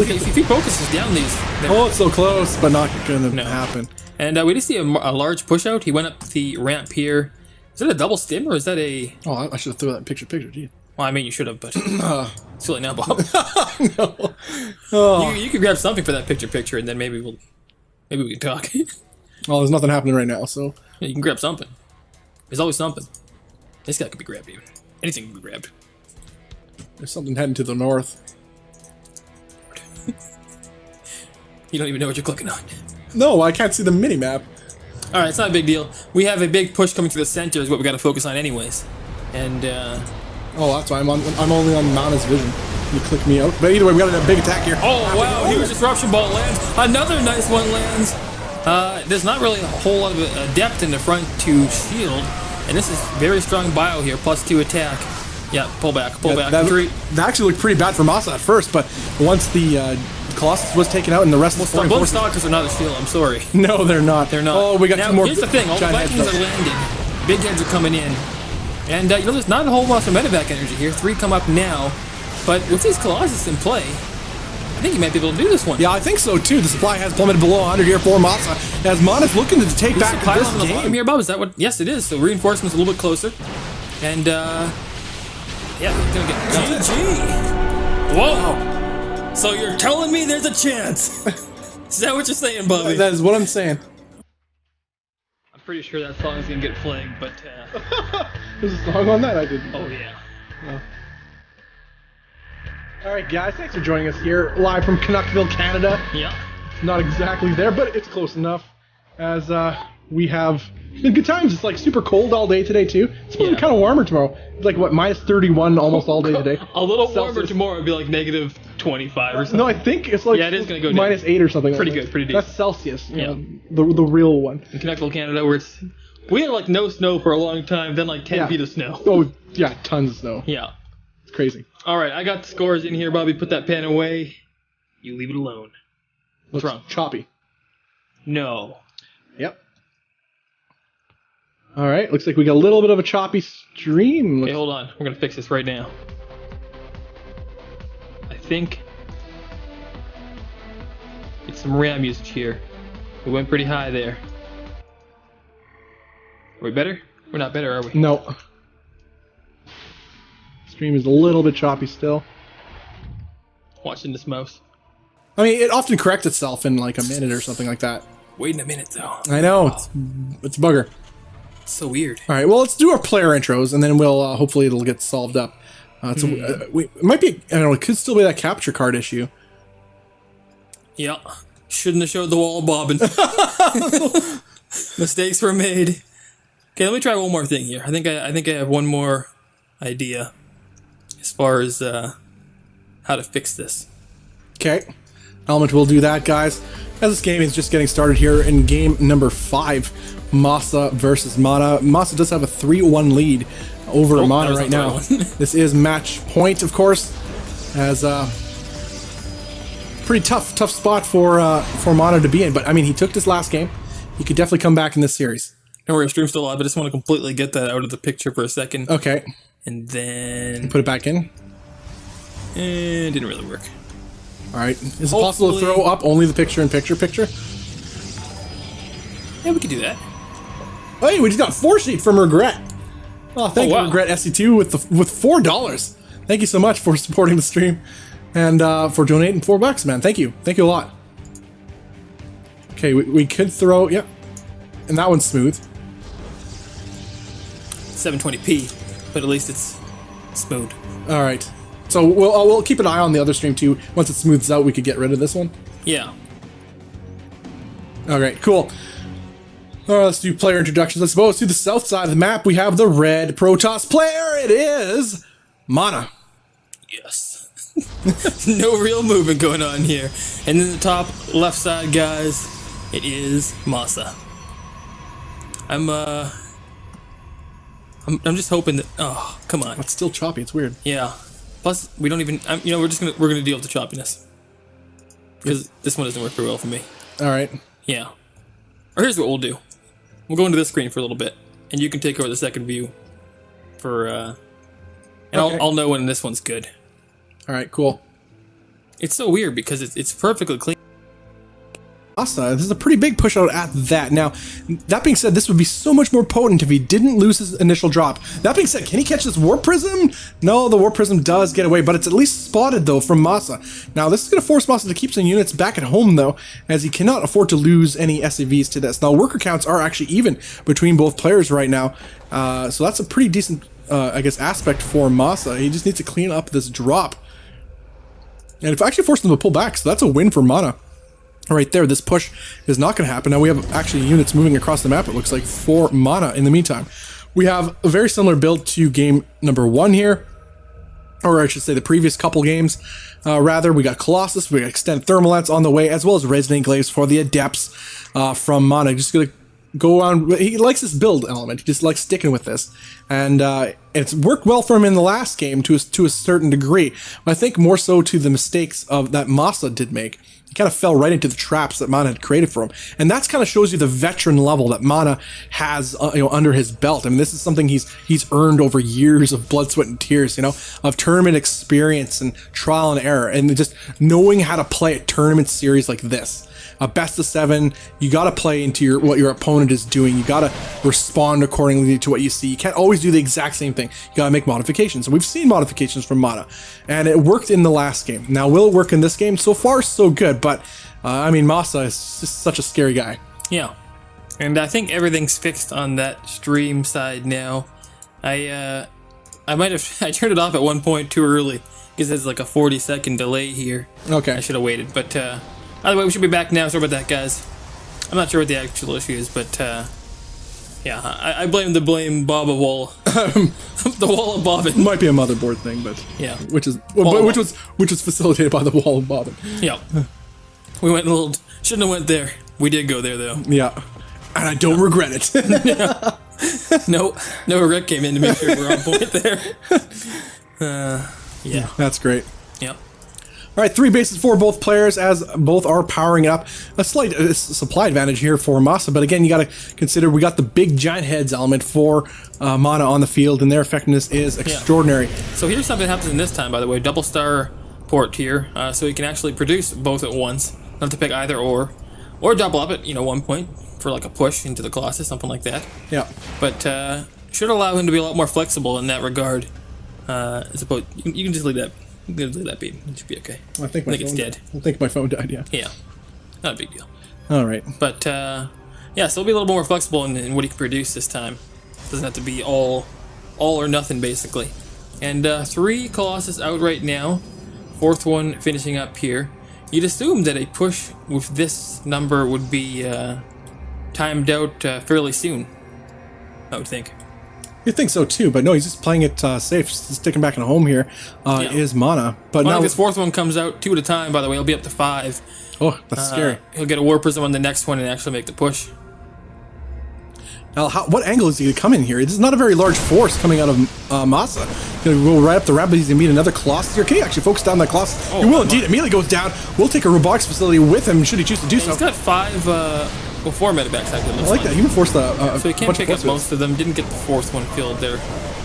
[SPEAKER 1] If he focuses down these...
[SPEAKER 2] Oh, it's so close, but not going to happen.
[SPEAKER 1] And we did see a large push out. He went up the ramp here. Is that a double stim, or is that a...
[SPEAKER 2] Oh, I should have thrown that picture, dude.
[SPEAKER 1] Well, I mean, you should have, but... It's too late now, Bob.
[SPEAKER 2] No. Oh.
[SPEAKER 1] You could grab something for that picture, and then maybe we can talk.
[SPEAKER 2] Well, there's nothing happening right now, so...
[SPEAKER 1] Yeah, you can grab something. There's always something. This guy could be grabbed, even. Anything can be grabbed.
[SPEAKER 2] There's something heading to the north.
[SPEAKER 1] You don't even know what you're clicking on.
[SPEAKER 2] No, I can't see the mini-map.
[SPEAKER 1] Alright, it's not a big deal. We have a big push coming to the center is what we got to focus on anyways. And,
[SPEAKER 2] Oh, that's why I'm only on MaNa's vision. You click me out. But either way, we got a big attack here.
[SPEAKER 1] Oh, wow. Huge disruption ball lands. Another nice one lands. There's not really a whole lot of depth in the front to shield. And this is very strong bio here, +2 attack. Yeah, pull back.
[SPEAKER 2] That actually looked pretty bad for MaSa at first, but once the Colossus was taken out and the rest of the
[SPEAKER 1] both stalkers are not a shield, I'm sorry.
[SPEAKER 2] No, they're not.
[SPEAKER 1] They're not.
[SPEAKER 2] Oh, we got
[SPEAKER 1] now,
[SPEAKER 2] 2 more.
[SPEAKER 1] Here's the thing, all the Vikings are landing. Big heads are coming in. And, there's not a whole lot of medevac energy here. 3 come up now. But with these Colossus in play, I think you might be able to do this one.
[SPEAKER 2] Yeah, I think so, too. The supply has plummeted below 100 here for MaSa, as MaNa's looking to take back this game.
[SPEAKER 1] Here, Bob, is that what? Yes, it is. So reinforcements a little bit closer. And, yeah, he's going to get GG. Whoa. So you're telling me there's a chance? Is that what you're saying, Bobby?
[SPEAKER 2] That is what I'm saying.
[SPEAKER 1] I'm pretty sure that song is going to get flagged, but...
[SPEAKER 2] There's a song on that? I didn't.
[SPEAKER 1] Oh, yeah.
[SPEAKER 2] No. Alright guys, thanks for joining us here live from Canucksville, Canada.
[SPEAKER 1] Yeah.
[SPEAKER 2] Not exactly there, but it's close enough. As we have been good times. It's like super cold all day today too. It's supposed to be kind of warmer tomorrow. It's like what, -31 almost all day today.
[SPEAKER 1] A little warmer tomorrow would be like -25 or something.
[SPEAKER 2] No, I think it's like
[SPEAKER 1] it is gonna go down.
[SPEAKER 2] -8 or something.
[SPEAKER 1] Pretty good, pretty deep.
[SPEAKER 2] That's Celsius. Yeah. The real one.
[SPEAKER 1] In Canucksville, Canada, where we had like no snow for a long time, then like 10 feet of snow.
[SPEAKER 2] Oh yeah, tons of snow.
[SPEAKER 1] Yeah.
[SPEAKER 2] It's crazy.
[SPEAKER 1] All right, I got the scores in here, Bobby. Put that pen away. You leave it alone. What's wrong?
[SPEAKER 2] Choppy.
[SPEAKER 1] No.
[SPEAKER 2] Yep. All right, looks like we got a little bit of a choppy stream.
[SPEAKER 1] Okay, hold on. We're going to fix this right now. I think it's some RAM usage here. We went pretty high there. Are we better? We're not better, are we?
[SPEAKER 2] No. Stream is a little bit choppy still.
[SPEAKER 1] Watching this mouse.
[SPEAKER 2] I mean, it often corrects itself in like a minute or something like that.
[SPEAKER 1] Wait a minute, though.
[SPEAKER 2] I know. It's a bugger.
[SPEAKER 1] It's so weird.
[SPEAKER 2] All right, well, let's do our player intros, and then we'll hopefully it'll get solved up. It might be, I don't know, it could still be that capture card issue.
[SPEAKER 1] Yeah. Shouldn't have showed the wall bobbing. Mistakes were made. Okay, let me try one more thing here. I think I have one more idea as far as how to fix this.
[SPEAKER 2] Okay. Element will do that, guys. As this game is just getting started here in game number 5, MaSa versus MaNa. MaSa does have a 3-1 lead over MaNa right now. This is match point, of course, as pretty tough spot for MaNa to be in. But I mean, he took this last game. He could definitely come back in this series.
[SPEAKER 1] Don't worry, stream's still live. I just want to completely get that out of the picture for a second.
[SPEAKER 2] Okay.
[SPEAKER 1] And then
[SPEAKER 2] put it back in.
[SPEAKER 1] It didn't really work.
[SPEAKER 2] All right. Is it possible to throw up only the picture-in-picture picture?
[SPEAKER 1] Yeah, we could do that.
[SPEAKER 2] Oh, hey, we just got 4 sheet from Regret. Oh, thank you, Regret SC2 with $4. Thank you so much for supporting the stream and for donating $4, man. Thank you. Thank you a lot. Okay, we could throw, yeah. And that one's smooth.
[SPEAKER 1] 720p, but at least it's smooth.
[SPEAKER 2] All right. So we'll keep an eye on the other stream too. Once it smooths out, we could get rid of this one.
[SPEAKER 1] Yeah.
[SPEAKER 2] Okay, cool. All right, let's do player introductions. I suppose to the south side of the map, we have the red Protoss player. It is MaNa.
[SPEAKER 1] Yes. No real movement going on here. And then the top left side, guys, it is MaSa. I'm just hoping that. Oh, come on.
[SPEAKER 2] It's still choppy. It's weird.
[SPEAKER 1] Yeah. Plus, we don't even. we're gonna deal with the choppiness because this one doesn't work very well for me.
[SPEAKER 2] All right.
[SPEAKER 1] Yeah. Or here's what we'll do. We'll go into this screen for a little bit, and you can take over the second view. For and okay. I'll know when this one's good.
[SPEAKER 2] All right. Cool.
[SPEAKER 1] It's so weird because it's perfectly clean.
[SPEAKER 2] MaSa, this is a pretty big push out at that. Now, that being said, this would be so much more potent if he didn't lose his initial drop. That being said, can he catch this Warp Prism? No, the Warp Prism does get away, but it's at least spotted, though, from MaSa. Now, this is going to force MaSa to keep some units back at home, though, as he cannot afford to lose any SCVs to this. Now, worker counts are actually even between both players right now, so that's a pretty decent, I guess, aspect for MaSa. He just needs to clean up this drop. And it actually forced him to pull back, so that's a win for MaNa. Right there, this push is not going to happen. Now we have actually units moving across the map, it looks like, for MaNa in the meantime. We have a very similar build to game number 1 here. or I should say the previous couple games, rather. We got Colossus, we got Extended Thermalets on the way, as well as Resonant Glaives for the Adepts from MaNa. Just going to go on. He likes this build element. He just likes sticking with this. And it's worked well for him in the last game to a certain degree. But I think more so to the mistakes that MaSa did make. He kind of fell right into the traps that MaNa had created for him. And that's kind of shows you the veteran level that MaNa has under his belt. I mean, this is something he's earned over years of blood, sweat, and tears, of tournament experience and trial and error, and just knowing how to play a tournament series like this. A best of 7, you got to play into what your opponent is doing. You got to respond accordingly to what you see. You can't always do the exact same thing. You got to make modifications. And we've seen modifications from MaNa, and it worked in the last game. Now, will it work in this game? So far, so good. But I mean, MaSa is just such a scary guy.
[SPEAKER 1] Yeah, and I think everything's fixed on that stream side now. I turned it off at one point too early because there's like a 40-second delay here.
[SPEAKER 2] Okay,
[SPEAKER 1] I should have waited, but. By the way, we should be back now. Sorry about that, guys. I'm not sure what the actual issue is, but yeah, I blame Boba Wall, the wall of bobbin.
[SPEAKER 2] Might be a motherboard thing, but
[SPEAKER 1] yeah,
[SPEAKER 2] which was facilitated by the wall of bobbin.
[SPEAKER 1] Yeah, we went a little. Shouldn't have went there. We did go there though.
[SPEAKER 2] Yeah, and I don't regret it.
[SPEAKER 1] Yeah. No regret came in to make sure we're on point there. Yeah,
[SPEAKER 2] that's great.
[SPEAKER 1] Yep.
[SPEAKER 2] All right, 3 bases for both players as both are powering up. A slight supply advantage here for MaSa, but again, you got to consider we got the big giant heads element for MaNa on the field, and their effectiveness is extraordinary.
[SPEAKER 1] Yeah. So here's something that happens in this time, by the way. Double star port here, so you can actually produce both at once. Not have to pick either or double up at 1 point for like a push into the Colossus, something like that.
[SPEAKER 2] Yeah.
[SPEAKER 1] But should allow him to be a lot more flexible in that regard. As opposed, you can just leave that. I'm gonna let that be. It should be okay.
[SPEAKER 2] I think
[SPEAKER 1] it's dead.
[SPEAKER 2] I think my phone died. Yeah.
[SPEAKER 1] Yeah. Not a big deal.
[SPEAKER 2] All right.
[SPEAKER 1] But yeah, so it'll be a little more flexible in what he can produce this time. Doesn't have to be all or nothing basically. And 3 Colossus out right now. 4th one finishing up here. You'd assume that a push with this number would be timed out fairly soon. I would think.
[SPEAKER 2] You think so too, but no, he's just playing it safe, sticking back in home here. Is MaNa, but now
[SPEAKER 1] this 4th one comes out 2 at a time. By the way, he'll be up to 5.
[SPEAKER 2] Oh, that's scary.
[SPEAKER 1] He'll get a War Prism on the next one and actually make the push.
[SPEAKER 2] Now, what angle is he going to come in here? This is not a very large force coming out of MaSa. He's going to go right up the ramp, but he's going to meet another Colossus here. Can he actually focus down that Colossus? He will indeed. Immediately goes down. We'll take a robotics facility with him should he choose to do so.
[SPEAKER 1] He's got 5... 4 medevacs actually.
[SPEAKER 2] I like that. He can force the.
[SPEAKER 1] So he can't pick up most of them. Didn't get the 4th one filled there.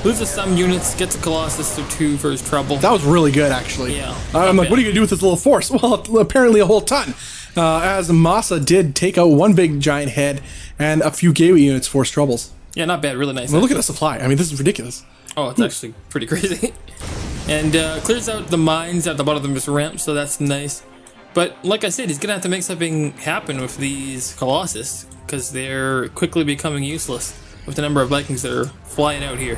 [SPEAKER 1] Loses some units. Gets a Colossus to 2 for his trouble.
[SPEAKER 2] That was really good, actually.
[SPEAKER 1] Yeah.
[SPEAKER 2] I'm like, what are you gonna do with this little force? Well, apparently a whole ton. As MaSa did take out 1 big giant head and a few gateway units force troubles.
[SPEAKER 1] Yeah, not bad. Really nice.
[SPEAKER 2] Well, look at the supply. I mean, this is ridiculous.
[SPEAKER 1] Oh, it's actually pretty crazy. And clears out the mines at the bottom of this ramp, so that's nice. But like I said, he's gonna have to make something happen with these Colossus because they're quickly becoming useless with the number of Vikings that are flying out here.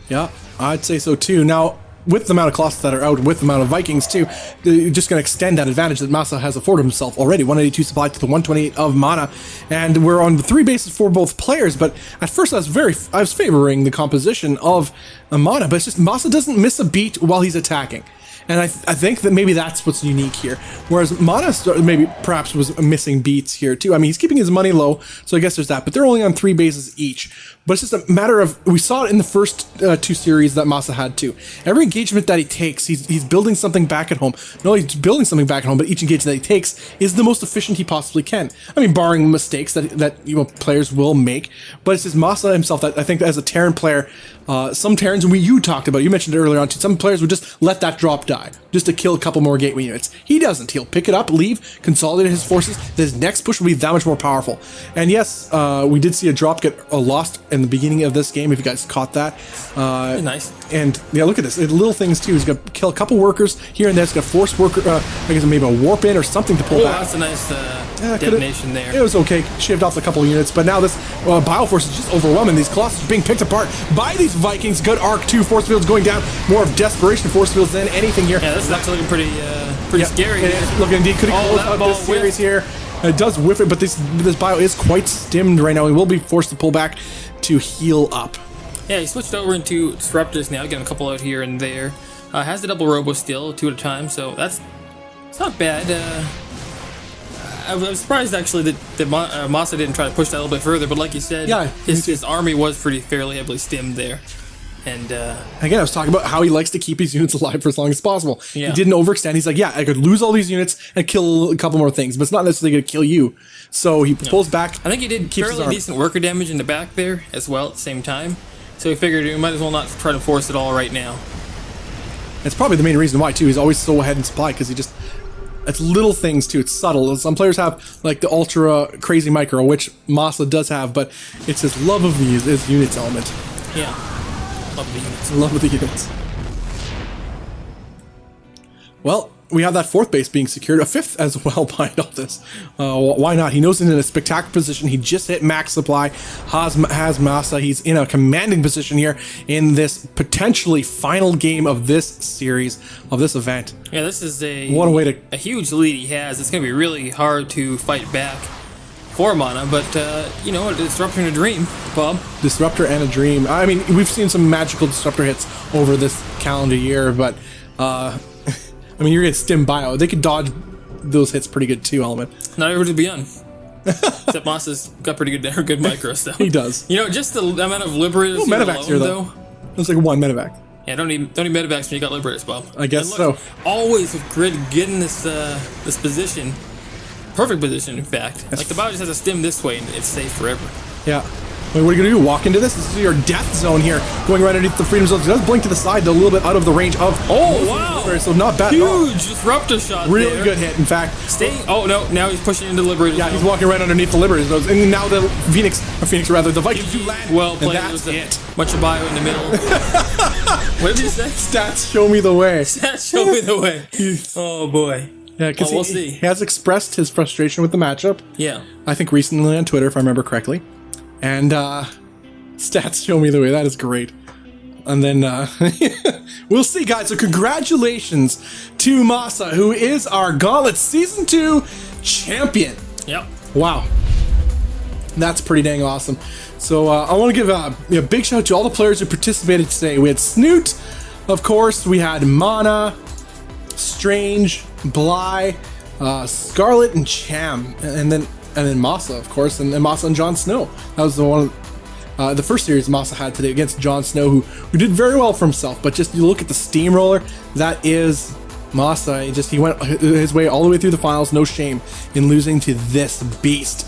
[SPEAKER 2] Yeah, I'd say so too. Now, with the amount of Colossus that are out, with the amount of Vikings too, you're just going to extend that advantage that MaSa has afforded himself already. 182 supply to the 128 of MaNa, and we're on the 3 bases for both players. But at first, I was favoring the composition of MaNa, but it's just MaSa doesn't miss a beat while he's attacking. And I think that maybe that's what's unique here. Whereas MaNa perhaps was missing beats here too. I mean, he's keeping his money low, so I guess there's that. But they're only on 3 bases each. But it's just a matter of, we saw it in the first 2 series that MaSa had too. Every engagement that he takes, he's building something back at home. Not only he's building something back at home, but each engagement that he takes is the most efficient he possibly can. I mean, barring mistakes that players will make. But it's just MaSa himself that I think as a Terran player, some Terrans, and you talked about, you mentioned it earlier on too, some players would just let that drop die, just to kill a couple more gateway units. He doesn't. He'll pick it up, leave, consolidate his forces. His next push will be that much more powerful. And yes, we did see a drop get lost in the beginning of this game, if you guys caught that.
[SPEAKER 1] Nice.
[SPEAKER 2] And yeah, look at this. Little things too. He's going to kill a couple workers here and there. He's going to force worker, I guess maybe a warp in or something to pull back.
[SPEAKER 1] That's a nice detonation there.
[SPEAKER 2] It was okay. Shaved off a couple of units, but now this Bioforce is just overwhelming. These Colossus are being picked apart by these Vikings. Good arc, 2 force fields going down. More of desperation force fields than anything here.
[SPEAKER 1] Yeah, this is actually looking pretty scary.
[SPEAKER 2] It is looking indeed. Could he close out this series here? It does whiff it, but this bio is quite stimmed right now. He will be forced to pull back to heal up.
[SPEAKER 1] Yeah, he switched over into Disruptors now, getting a couple out here and there. Has the double Robo Steel, 2 at a time, so it's not bad. I was surprised actually that MaSa didn't try to push that a little bit further, but like you said,
[SPEAKER 2] Yeah,
[SPEAKER 1] his army was fairly heavily stimmed there. And
[SPEAKER 2] again, I was talking about how he likes to keep his units alive for as long as possible.
[SPEAKER 1] Yeah.
[SPEAKER 2] He didn't overextend. He's like, yeah, I could lose all these units and kill a couple more things, but it's not necessarily going to kill you. So he pulls back.
[SPEAKER 1] I think he did fairly decent worker damage in the back there as well at the same time. So he figured he might as well not try to force it all right now.
[SPEAKER 2] That's probably the main reason why, too. He's always so ahead in supply because it's little things, too. It's subtle. Some players have, like, the ultra crazy micro, which MaSa does have, but it's his love of his units element.
[SPEAKER 1] Yeah. Love the units.
[SPEAKER 2] Love of the units. Well, we have that 4th base being secured, a 5th as well behind all this. Why not? He knows he's in a spectacular position. He just hit max supply, has MaSa. He's in a commanding position here in this potentially final game of this series, of this event.
[SPEAKER 1] Yeah, this is
[SPEAKER 2] what a way to...
[SPEAKER 1] a huge lead he has. It's going to be really hard to fight back for MaNa, but you know, a disruptor and a dream, Bob. Disruptor
[SPEAKER 2] and a dream. I mean, we've seen some magical disruptor hits over this calendar year, but I mean, you're gonna stim bio. They could dodge those hits pretty good too, Element.
[SPEAKER 1] Not able to be on. Except MaSa's got pretty good micro stuff.
[SPEAKER 2] He does.
[SPEAKER 1] You know, just the amount of Liberators
[SPEAKER 2] medevacs here, though. There's like 1 medevac.
[SPEAKER 1] Yeah, don't need medevacs when you got Liberators, Bob.
[SPEAKER 2] I guess so.
[SPEAKER 1] Always with Grid getting this position. Perfect position, in fact. Like, the bio just has to stim this way and it's safe forever.
[SPEAKER 2] Yeah. Wait, what are you going to do? Walk into this? This is your death zone here. Going right underneath the freedom zone. It does blink to the side, a little bit out of the range of...
[SPEAKER 1] Oh, wow!
[SPEAKER 2] So not bad at all.
[SPEAKER 1] Huge disruptor shot
[SPEAKER 2] Really
[SPEAKER 1] there.
[SPEAKER 2] good hit, in fact.
[SPEAKER 1] Oh, no. Now he's pushing into Liberators.
[SPEAKER 2] Yeah, he's walking right underneath the Liberators. And now the Phoenix rather, the Vikings do land.
[SPEAKER 1] Well played.
[SPEAKER 2] That's it.
[SPEAKER 1] Bunch of bio in the middle. What did you say?
[SPEAKER 2] Stats show me the way.
[SPEAKER 1] Stats show me the way. Oh, boy.
[SPEAKER 2] Yeah, because
[SPEAKER 1] we'll see.
[SPEAKER 2] He has expressed his frustration with the matchup.
[SPEAKER 1] Yeah.
[SPEAKER 2] I think recently on Twitter, if I remember correctly. And stats show me the way. That is great. And then we'll see, guys. So congratulations to MaSa, who is our Gauntlet Season 2 champion.
[SPEAKER 1] Yep.
[SPEAKER 2] Wow. That's pretty dang awesome. So I want to give a big shout out to all the players who participated today. We had Snoot, of course. We had MaNa, Strange, Bly, Scarlet, and Cham, and then MaSa, of course, and MaSa and Jon Snow. That was the first series MaSa had today against Jon Snow, who did very well for himself. But just you look at the steamroller, that is MaSa. He went his way all the way through the finals, no shame in losing to this beast.